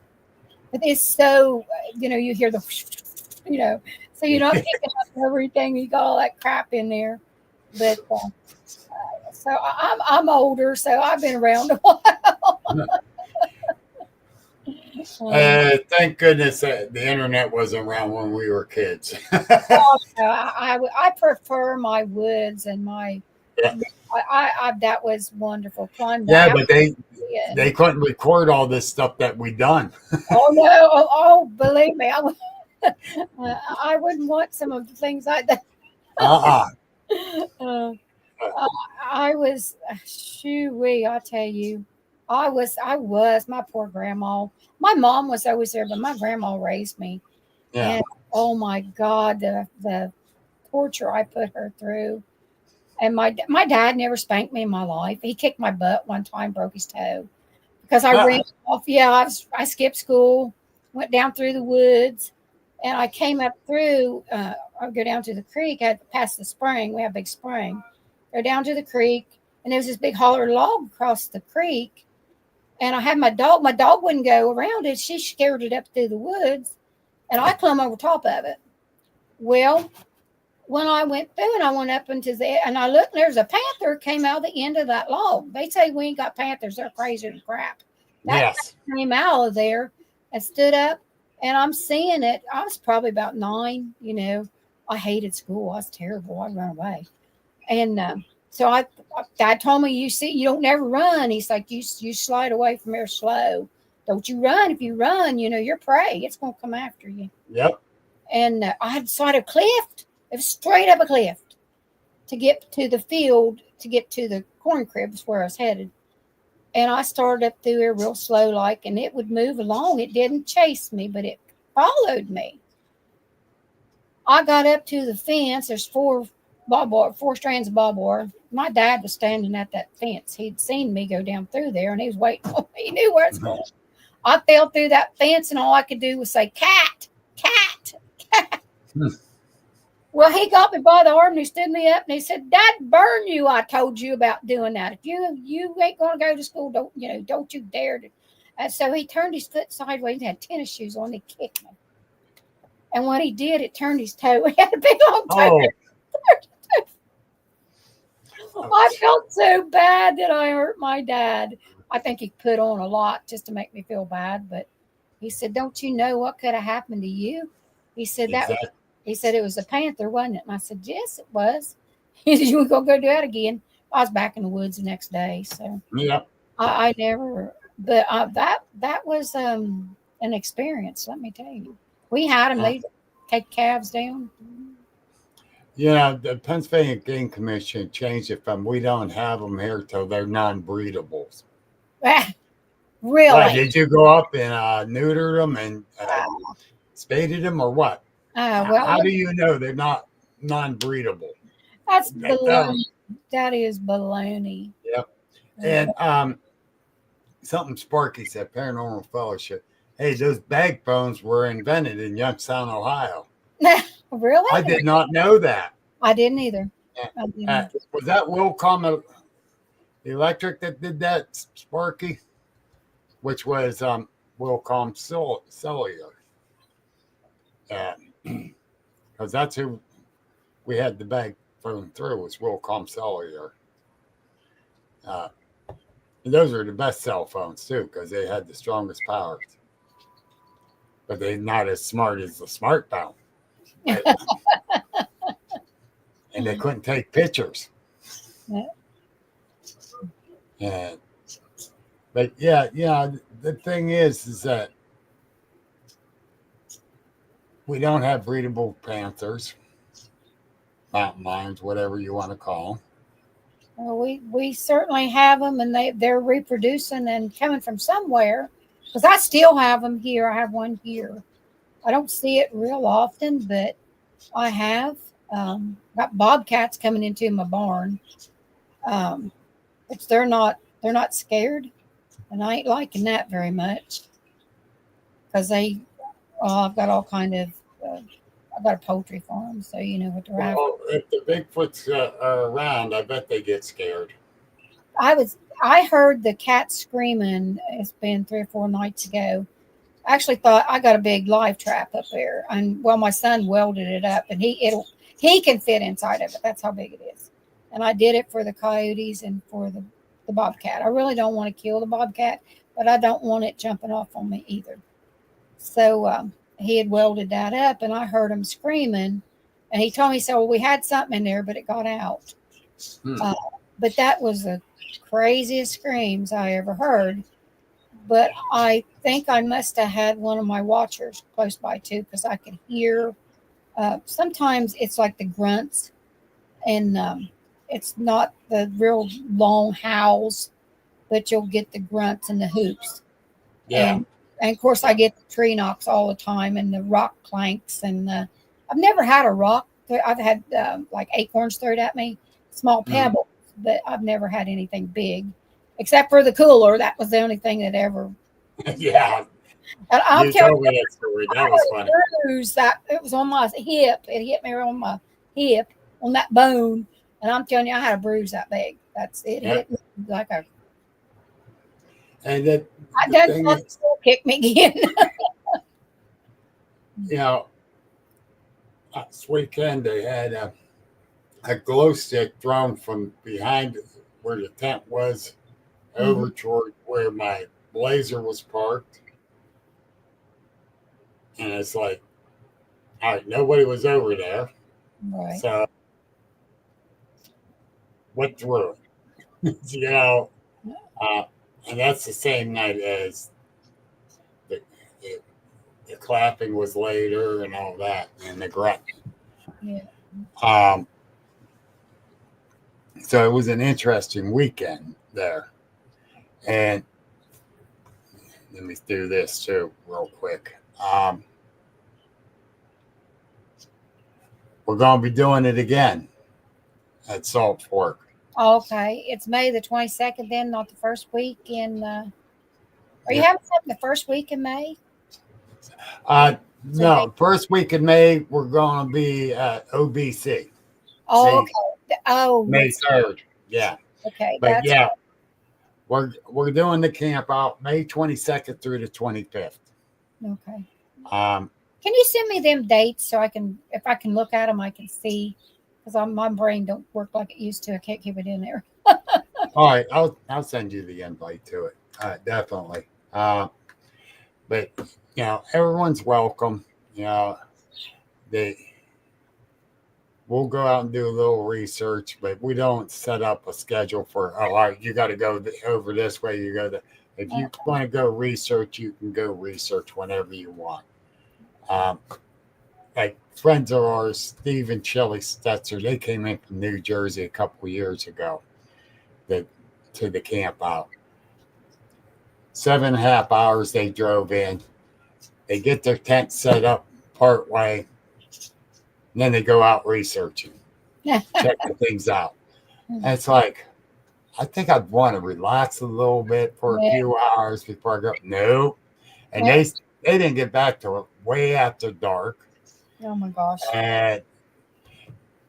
Speaker 3: But it's so, you hear the, so you're not picking up everything. You got all that crap in there. But so I'm older, so I've been around a while.
Speaker 2: Thank goodness that the internet wasn't around when we were kids.
Speaker 3: I prefer my woods and my.
Speaker 2: Yeah.
Speaker 3: That was wonderful. Climb
Speaker 2: Yeah,
Speaker 3: that.
Speaker 2: but they couldn't record all this stuff that we done.
Speaker 3: Oh no! Believe me, I wouldn't want some of the things like that.
Speaker 2: Uh-uh.
Speaker 3: Uh, I was, shoo-wee, I tell you, I was my poor grandma. My mom was always there, but my grandma raised me,
Speaker 2: Yeah.
Speaker 3: and oh my God, the torture I put her through. And my dad never spanked me in my life. He kicked my butt one time, broke his toe because I ran off. Yeah, I skipped school, went down through the woods, and I came up through. I go down to the creek. I had to pass the spring. We have a big spring. Go down to the creek, and there was this big holler log across the creek. And I had my dog. My dog wouldn't go around it. She scared it up through the woods, and I climbed over top of it. Well, when I went through and I went up into and I looked, and there's a panther came out the end of that log. They say we ain't got panthers. They're crazy as crap. That came out of there and stood up, and I'm seeing it. I was probably about 9, I hated school. I was terrible. I'd run away. And so Dad told me, you don't never run. He's like, you slide away from here slow. Don't you run. If you run, you're prey. It's going to come after you.
Speaker 2: Yep.
Speaker 3: And I had to slide a cliff. It was straight up a cliff to get to the field, to get to the corn cribs where I was headed. And I started up through there real slow like, and it would move along. It didn't chase me, but it followed me. I got up to the fence. There's 4 strands of barbed wire. My dad was standing at that fence. He'd seen me go down through there, and he was waiting on me. He knew where it's going. I fell through that fence, and all I could do was say, cat, cat, cat. Well, he got me by the arm and he stood me up and he said, "Dad, burn you! I told you about doing that. If you ain't gonna go to school, don't you dare to." And so he turned his foot sideways and had tennis shoes on. He kicked me, and when he did, it turned his toe. He had a big long toe. Oh. I felt so bad that I hurt my dad. I think he put on a lot just to make me feel bad. But he said, "Don't you know what could have happened to you?" He said that. He said it was a panther, wasn't it? And I said, "Yes, it was." He said, "You gonna go do that again?" I was back in the woods the next day. So
Speaker 2: yeah,
Speaker 3: I never. But that was an experience. Let me tell you, we had them. They take calves down.
Speaker 2: Yeah, the Pennsylvania Game Commission changed it from we don't have them here till they're non-breedables.
Speaker 3: Really?
Speaker 2: Why, did you go up and neuter them and spaded them or what?
Speaker 3: Well,
Speaker 2: how do you know they're not non-breedable?
Speaker 3: That's baloney. That is baloney.
Speaker 2: Yep. And something Sparky said, Paranormal Fellowship. Hey, those bag phones were invented in Youngstown, Ohio.
Speaker 3: Really?
Speaker 2: I did not know that.
Speaker 3: I didn't either.
Speaker 2: Was that Wilcom Electric that did that, Sparky? Which was Wilcom Cellular. Because that's who we had the bag phone through, was Wilcom Cellular. And those are the best cell phones too, because they had the strongest powers. But they're not as smart as the smartphone. And they couldn't take pictures. But yeah, the thing is that we don't have breedable panthers, mountain lions, whatever you want to call them.
Speaker 3: Well, we certainly have them, and they're reproducing and coming from somewhere. Because I still have them here. I have one here. I don't see it real often, but I have. Got bobcats coming into my barn, which they're not scared, and I ain't liking that very much because I've got all kind of I've got a poultry farm, so you know what they're after.
Speaker 2: Well, if the Bigfoots are around, I bet they get scared.
Speaker 3: I heard the cat screaming. It's been 3 or 4 nights ago. I actually thought I got a big live trap up there, and well, my son welded it up, and he can fit inside of it. That's how big it is. And I did it for the coyotes and for the bobcat. I really don't want to kill the bobcat, but I don't want it jumping off on me either. So he had welded that up, and I heard him screaming, and he told me, so we had something in there, but it got out. But that was the craziest screams I ever heard. But I think I must have had one of my watchers close by too, because I could hear. Sometimes it's like the grunts, and it's not the real long howls, but you'll get the grunts and the hoops.
Speaker 2: Yeah.
Speaker 3: And of course, I get the tree knocks all the time, and the rock clanks. And I've never had a rock. I've had like acorns thrown at me, small pebbles, but I've never had anything big. Except for the cooler, that was the only thing that ever.
Speaker 2: Yeah.
Speaker 3: And I'll
Speaker 2: You
Speaker 3: tell
Speaker 2: told
Speaker 3: you,
Speaker 2: me that story. That was funny.
Speaker 3: bruise that it was on my hip. It hit me on my hip on that bone, and I'm telling you, I had a bruise that big. That's it.
Speaker 2: Yep.
Speaker 3: Hit me like a.
Speaker 2: And that
Speaker 3: I
Speaker 2: the
Speaker 3: done
Speaker 2: thing
Speaker 3: thought
Speaker 2: is,
Speaker 3: still kick me again.
Speaker 2: you know, this weekend they had a glow stick thrown from behind where the tent was over toward where my Blazer was parked. And it's like, all right, nobody was over there.
Speaker 3: Right.
Speaker 2: So went through it. You know, and that's the same night as the, the, the clapping was later and all that, and the grunt.
Speaker 3: Yeah.
Speaker 2: So it was an interesting weekend there. And let me do this too, real quick. We're going to be doing it again at Salt Fork.
Speaker 3: Okay, it's May the 22nd, then, not the first week in. Are you having something the first week in May?
Speaker 2: No, first week in May, we're going to be at OBC.
Speaker 3: Oh, okay. Oh,
Speaker 2: May 3rd. Yeah.
Speaker 3: Okay,
Speaker 2: But yeah, we're doing the camp out May 22nd through the 25th.
Speaker 3: Okay.
Speaker 2: Can
Speaker 3: you send me them dates so I can, if I can look at them, I can see, because my brain don't work like it used to. I can't keep it in there.
Speaker 2: All right, I'll send you the invite to it. Definitely. But you know, everyone's welcome. You know, we'll go out and do a little research, but we don't set up a schedule for, all right, you got to go over this way. You go if you want to go research, you can go research whenever you want. Like friends of ours, Steve and Shelley Stetzer, they came in from New Jersey a couple of years ago to the camp out. 7.5 hours they drove in. They get their tent set up part way. And then they go out researching, checking things out. And it's like, I think I'd want to relax a little bit for a few hours before I go. No. And they didn't get back to it way after dark.
Speaker 3: Oh my gosh.
Speaker 2: And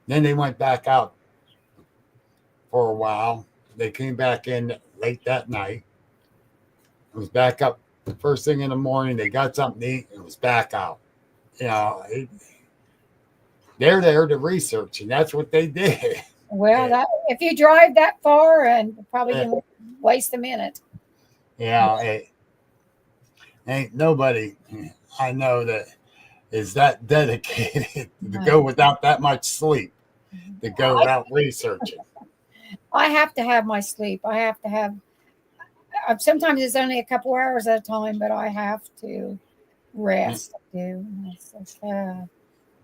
Speaker 2: then they went back out for a while. They came back in late that night. It was back up the first thing in the morning. They got something to eat. It was back out. You know, they're there to research, and that's what they did.
Speaker 3: Well, if you drive that far, and probably didn't waste a minute.
Speaker 2: Yeah, ain't nobody I know that is that dedicated to go without that much sleep, to go out researching.
Speaker 3: I have to have my sleep. I have to have. Sometimes it's only a couple hours at a time, but I have to rest. I do. It's like,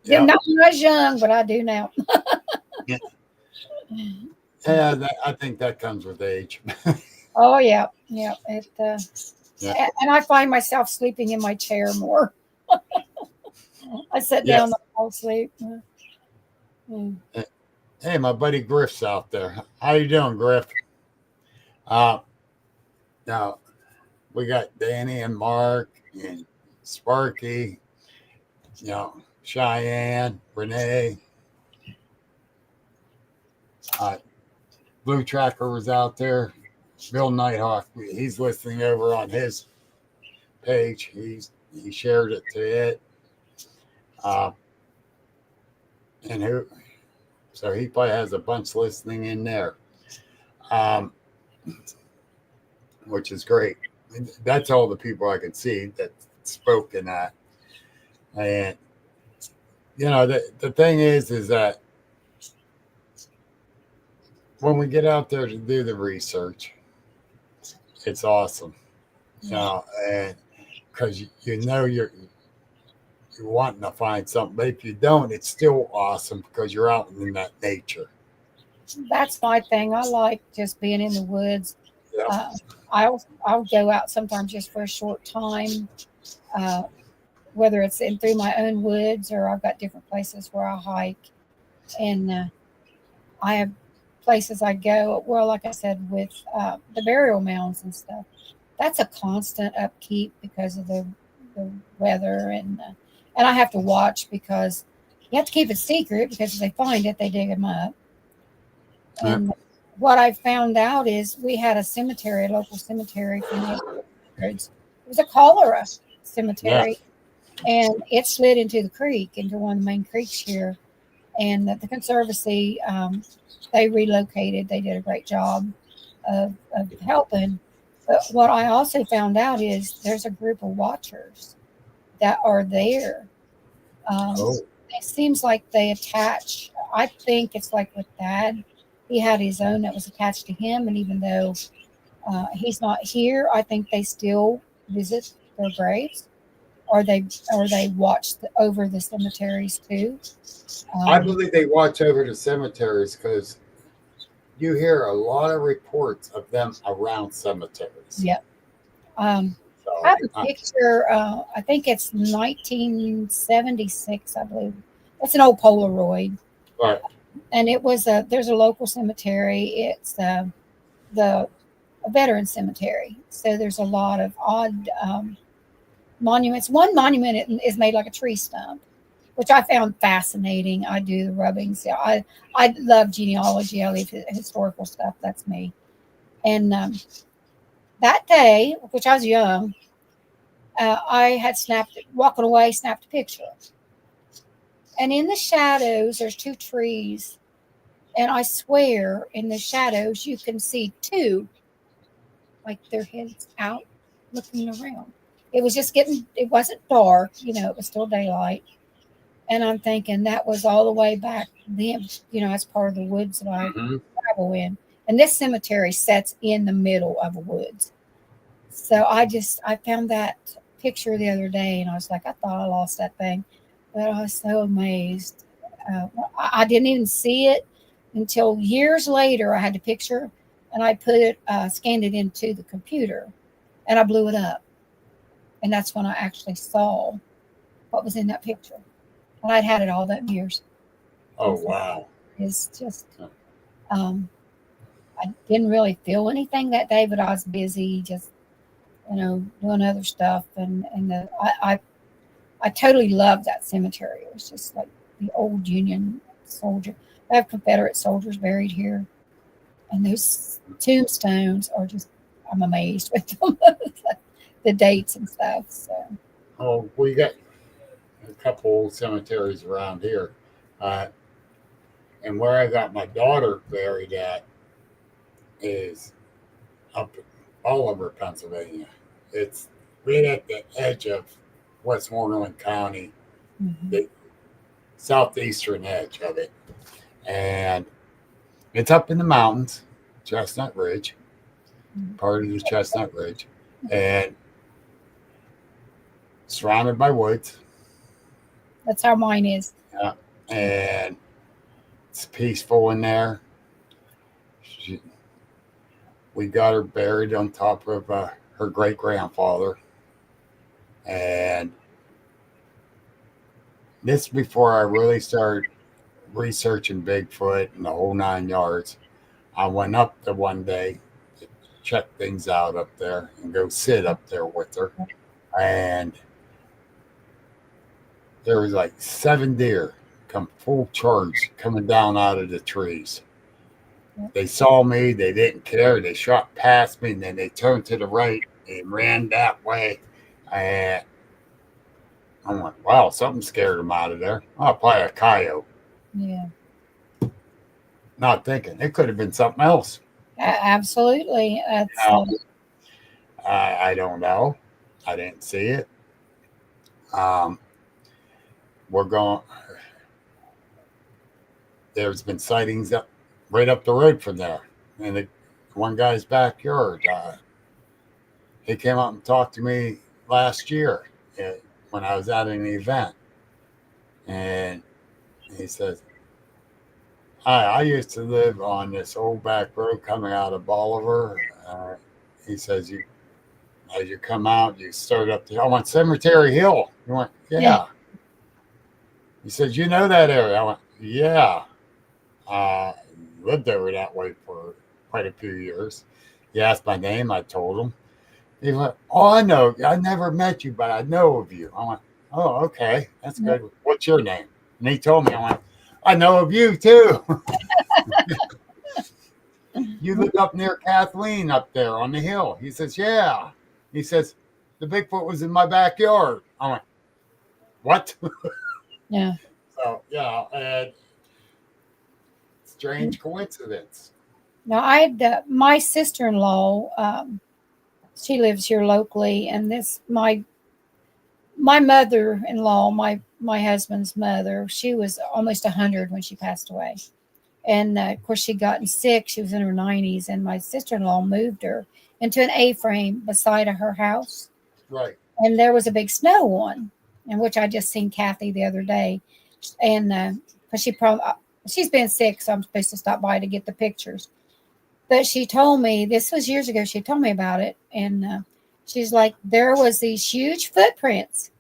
Speaker 3: not when I was young, but I do now.
Speaker 2: Yeah, I think that comes with age.
Speaker 3: Oh yeah. It. And I find myself sleeping in my chair more. I sit down and fall asleep. Mm.
Speaker 2: Hey, my buddy Griff's out there. How you doing, Griff? Uh, Now we got Danny and Mark and Sparky, Cheyenne, Renee. Uh, Blue Tracker was out there. Bill Nighthawk, he's listening over on his page. He shared it to it. Uh, and who? So he probably has a bunch listening in there, um, which is great. That's all the people I could see that spoke in that. And the thing is that when we get out there to do the research, it's awesome. And because you're wanting to find something, but if you don't, it's still awesome because you're out in that nature.
Speaker 3: That's my thing. I like just being in the woods.
Speaker 2: Yeah.
Speaker 3: I'll go out sometimes just for a short time, uh, whether it's in through my own woods or I've got different places where I hike, and I have places I go. Well, like I said, with the burial mounds and stuff, that's a constant upkeep because of the weather, and I have to watch because you have to keep it secret because if they find it, they dig them up. And what I found out is we had a local cemetery from the 1800s. It was a cholera cemetery, and it slid into the creek, into one of the main creeks here. And the Conservancy, they relocated. They did a great job of helping. But what I also found out is there's a group of watchers that are there. It seems like they attach. I think it's like with Dad. He had his own that was attached to him, and even though he's not here, I think they still visit their graves, or they watch over the cemeteries too.
Speaker 2: I believe they watch over the cemeteries because you hear a lot of reports of them around cemeteries.
Speaker 3: Yep.
Speaker 2: So,
Speaker 3: I have a picture. I think it's 1976, I believe. It's an old Polaroid.
Speaker 2: Right.
Speaker 3: And there's a local cemetery. It's the a veteran cemetery. So there's a lot of odd monuments. One monument is made like a tree stump, which I found fascinating. I do the rubbings. Yeah, I love genealogy. I love historical stuff. That's me. And that day, which I was young, I had walking away, snapped a picture. And in the shadows, there's two trees. And I swear, in the shadows, you can see two, like their heads out, looking around. It was it wasn't dark, it was still daylight. And I'm thinking that was all the way back then, as part of the woods that I travel in. And this cemetery sets in the middle of a woods. So I found that picture the other day, and I was like, I thought I lost that thing. But I was so amazed. I didn't even see it until years later. I had the picture, and I scanned it into the computer, and I blew it up. And that's when I actually saw what was in that picture. And I'd had it all that years.
Speaker 2: Oh, wow.
Speaker 3: It's just, I didn't really feel anything that day, but I was busy just, doing other stuff. And I totally loved that cemetery. It was just like the old Union soldier. I have Confederate soldiers buried here. And those tombstones are just, I'm amazed with them, the dates and stuff. So.
Speaker 2: Oh, we got a couple old cemeteries around here. And where I got my daughter buried at is up all over Pennsylvania. It's right at the edge of Westmoreland County, the southeastern edge of it. And it's up in the mountains, Chestnut Ridge, part of the Chestnut Ridge, and surrounded by woods.
Speaker 3: That's how mine is.
Speaker 2: Yeah. And it's peaceful in there. We got her buried on top of her great grandfather. And this before I really started researching Bigfoot and the whole 9 yards. I went up there one day to check things out up there and go sit up there with her. And there was like 7 deer come full charge coming down out of the trees. They saw me. They didn't care. They shot past me, and then they turned to the right and ran that way. And I went, wow, something scared them out of there. Oh, probably a coyote.
Speaker 3: Yeah.
Speaker 2: Not thinking. It could have been something else.
Speaker 3: Absolutely. That's
Speaker 2: I don't know. I didn't see it. We're going. There's been sightings right up the road from there, in one guy's backyard. He came up and talked to me last year when I was at an event, and he says, "Hi, I used to live on this old back road coming out of Bolivar." He says, as you come out, you start up I went Cemetery Hill. You went, yeah. He says, you know that area? I went, yeah. Lived over that way for quite a few years. He asked my name. I told him. He went, oh, I know. I never met you, but I know of you. I went, oh, okay. That's good. What's your name? And he told me. I went, I know of you, too. You live up near Kathleen up there on the hill. He says, yeah. He says, the Bigfoot was in my backyard. I went, what?
Speaker 3: Yeah.
Speaker 2: So, yeah, and strange coincidence.
Speaker 3: Now, I had my sister-in-law. She lives here locally, and my mother-in-law, my husband's mother, she was almost 100 when she passed away. And, of course, she'd gotten sick. She was in her 90s, and my sister-in-law moved her into an A-frame beside of her house.
Speaker 2: Right.
Speaker 3: And there was a big snow one, in which I just seen Kathy the other day. And because she's been sick, so I'm supposed to stop by to get the pictures. But she told me, this was years ago, she told me about it. And she's like, there was these huge footprints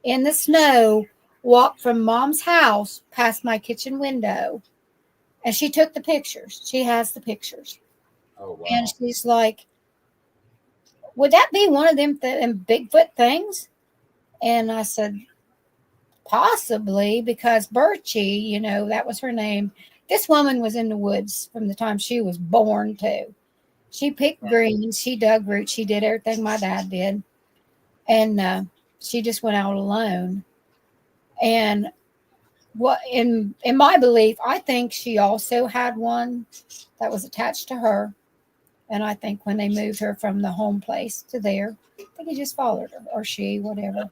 Speaker 3: in the snow, walked from Mom's house past my kitchen window. And she took the pictures. She has the pictures.
Speaker 2: Oh, wow.
Speaker 3: And she's like, would that be one of them Bigfoot things? And I said, possibly, because Birchie, that was her name. This woman was in the woods from the time she was born, too. She picked greens. She dug roots. She did everything my dad did. And she just went out alone. And what in my belief, I think she also had one that was attached to her. And I think when they moved her from the home place to there, I think he just followed her, or she, whatever.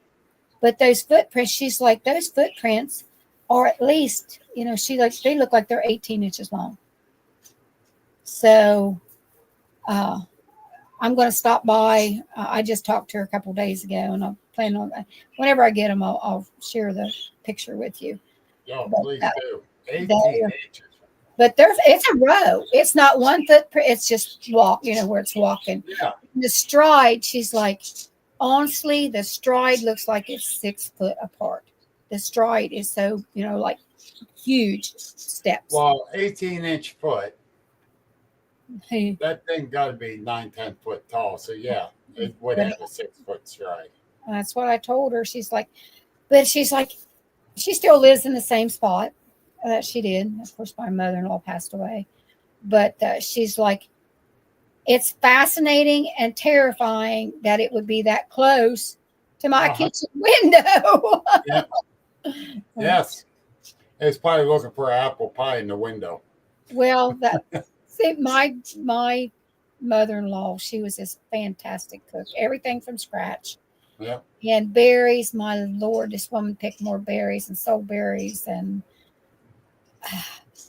Speaker 3: But those footprints, she's like, those footprints are at least, they look like they're 18 inches long. So I'm going to stop by. I just talked to her a couple of days ago, and I'll plan on that. Whenever I get them, I'll share the picture with you.
Speaker 2: Yeah, please do. 18 inches.
Speaker 3: But it's a row. It's not one footprint. It's just where it's walking.
Speaker 2: Yeah.
Speaker 3: The stride, she's like, honestly, the stride looks like it's 6 foot apart. The stride is so, like huge steps.
Speaker 2: Well, 18-inch foot. That thing got to be 9-10 foot tall. So, yeah, it would have a 6 foot stride.
Speaker 3: That's what I told her. She's like, she still lives in the same spot that she did. Of course, my mother-in-law passed away. But she's like, it's fascinating and terrifying that it would be that close to my kitchen window.
Speaker 2: Yeah. Yes. It's probably looking for an apple pie in the window.
Speaker 3: Well, my mother-in-law, she was this fantastic cook. Everything from scratch.
Speaker 2: Yeah.
Speaker 3: And berries, my Lord, this woman picked more berries and sold berries. And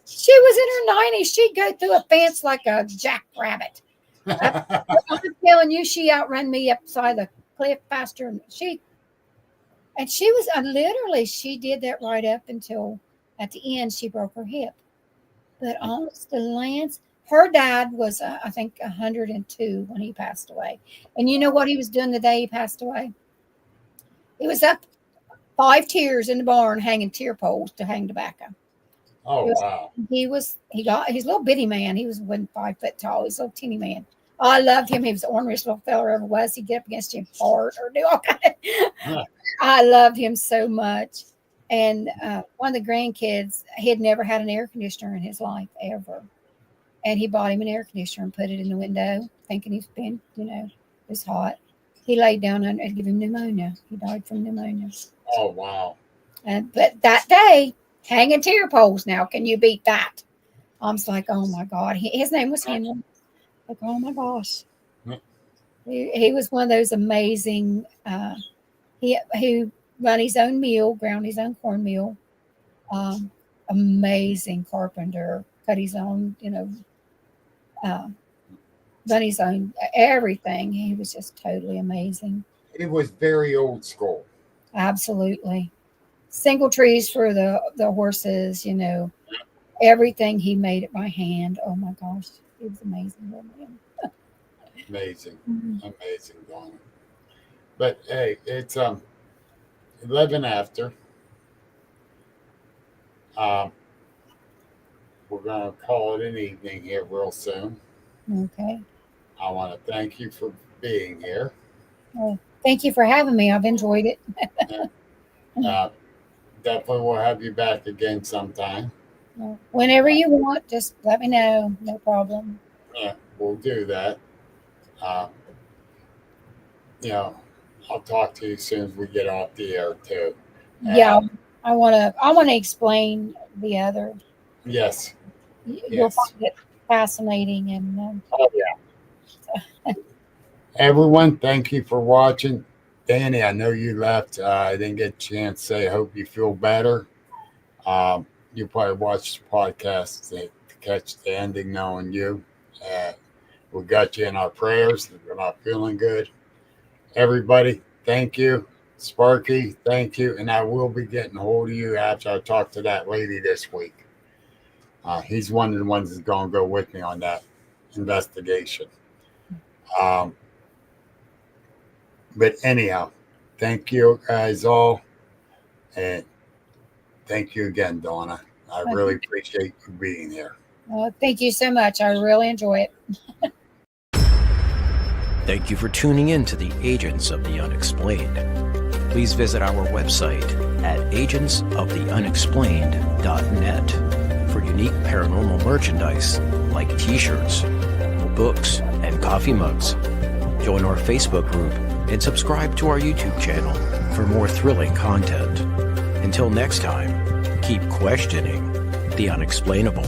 Speaker 3: she was in her 90s. She'd go through a fence like a jackrabbit. I'm telling you, she outran me upside the cliff faster. And she was literally, she did that right up until at the end she broke her hip. But honest to Lance, her dad was, I think, 102 when he passed away. And you know what he was doing the day he passed away? He was up 5 tiers in the barn hanging tier poles to hang tobacco.
Speaker 2: Oh,
Speaker 3: It was-
Speaker 2: wow.
Speaker 3: he's a little bitty man. He wasn't 5 foot tall. He's a little teeny man. Oh, I loved him. He was the orneriest little fella ever was. He'd get up against you and fart or do all kind of.
Speaker 2: Huh.
Speaker 3: I loved him so much. And one of the grandkids, he had never had an air conditioner in his life ever. And he bought him an air conditioner and put it in the window, thinking he's been, it was hot. He laid down under and gave him pneumonia. He died from pneumonia.
Speaker 2: Oh, wow.
Speaker 3: But that day, hanging tear poles now, can you beat that? I was like, oh my God. His name was Henry. Like, oh my gosh. He was one of those amazing, he run his own mill, ground his own cornmeal. Amazing carpenter, cut his own, run his own everything. He was just totally amazing.
Speaker 2: It was very old school.
Speaker 3: Absolutely. Single trees for the horses, everything he made it by hand. Oh my gosh. He was amazing. Man.
Speaker 2: Amazing. Amazing, Donna. But hey, it's 11 after. We're going to call it an evening here real soon.
Speaker 3: Okay.
Speaker 2: I want to thank you for being here.
Speaker 3: Well, thank you for having me. I've enjoyed it.
Speaker 2: Definitely we'll have you back again sometime.
Speaker 3: Whenever you want, just let me know. No problem.
Speaker 2: Yeah, we'll do that. I'll talk to you as soon as we get off the air too.
Speaker 3: Yeah, I want to explain the other.
Speaker 2: Yes.
Speaker 3: You'll find it fascinating and.
Speaker 2: Oh yeah. Everyone, thank you for watching. Danny, I know you left. I didn't get a chance to say, I hope you feel better. You probably watched the podcast to catch the ending knowing you. We got you in our prayers. We're not feeling good. Everybody, thank you. Sparky, thank you. And I will be getting a hold of you after I talk to that lady this week. He's one of the ones that's going to go with me on that investigation. But anyhow, thank you guys all. And thank you again, Donna. I really appreciate you being here.
Speaker 3: Thank you so much. I really enjoy it.
Speaker 1: Thank you for tuning in to the Agents of the Unexplained. Please visit our website at agentsoftheunexplained.net for unique paranormal merchandise like t-shirts, books, and coffee mugs. Join our Facebook group and subscribe to our YouTube channel for more thrilling content. Until next time, keep questioning the unexplainable.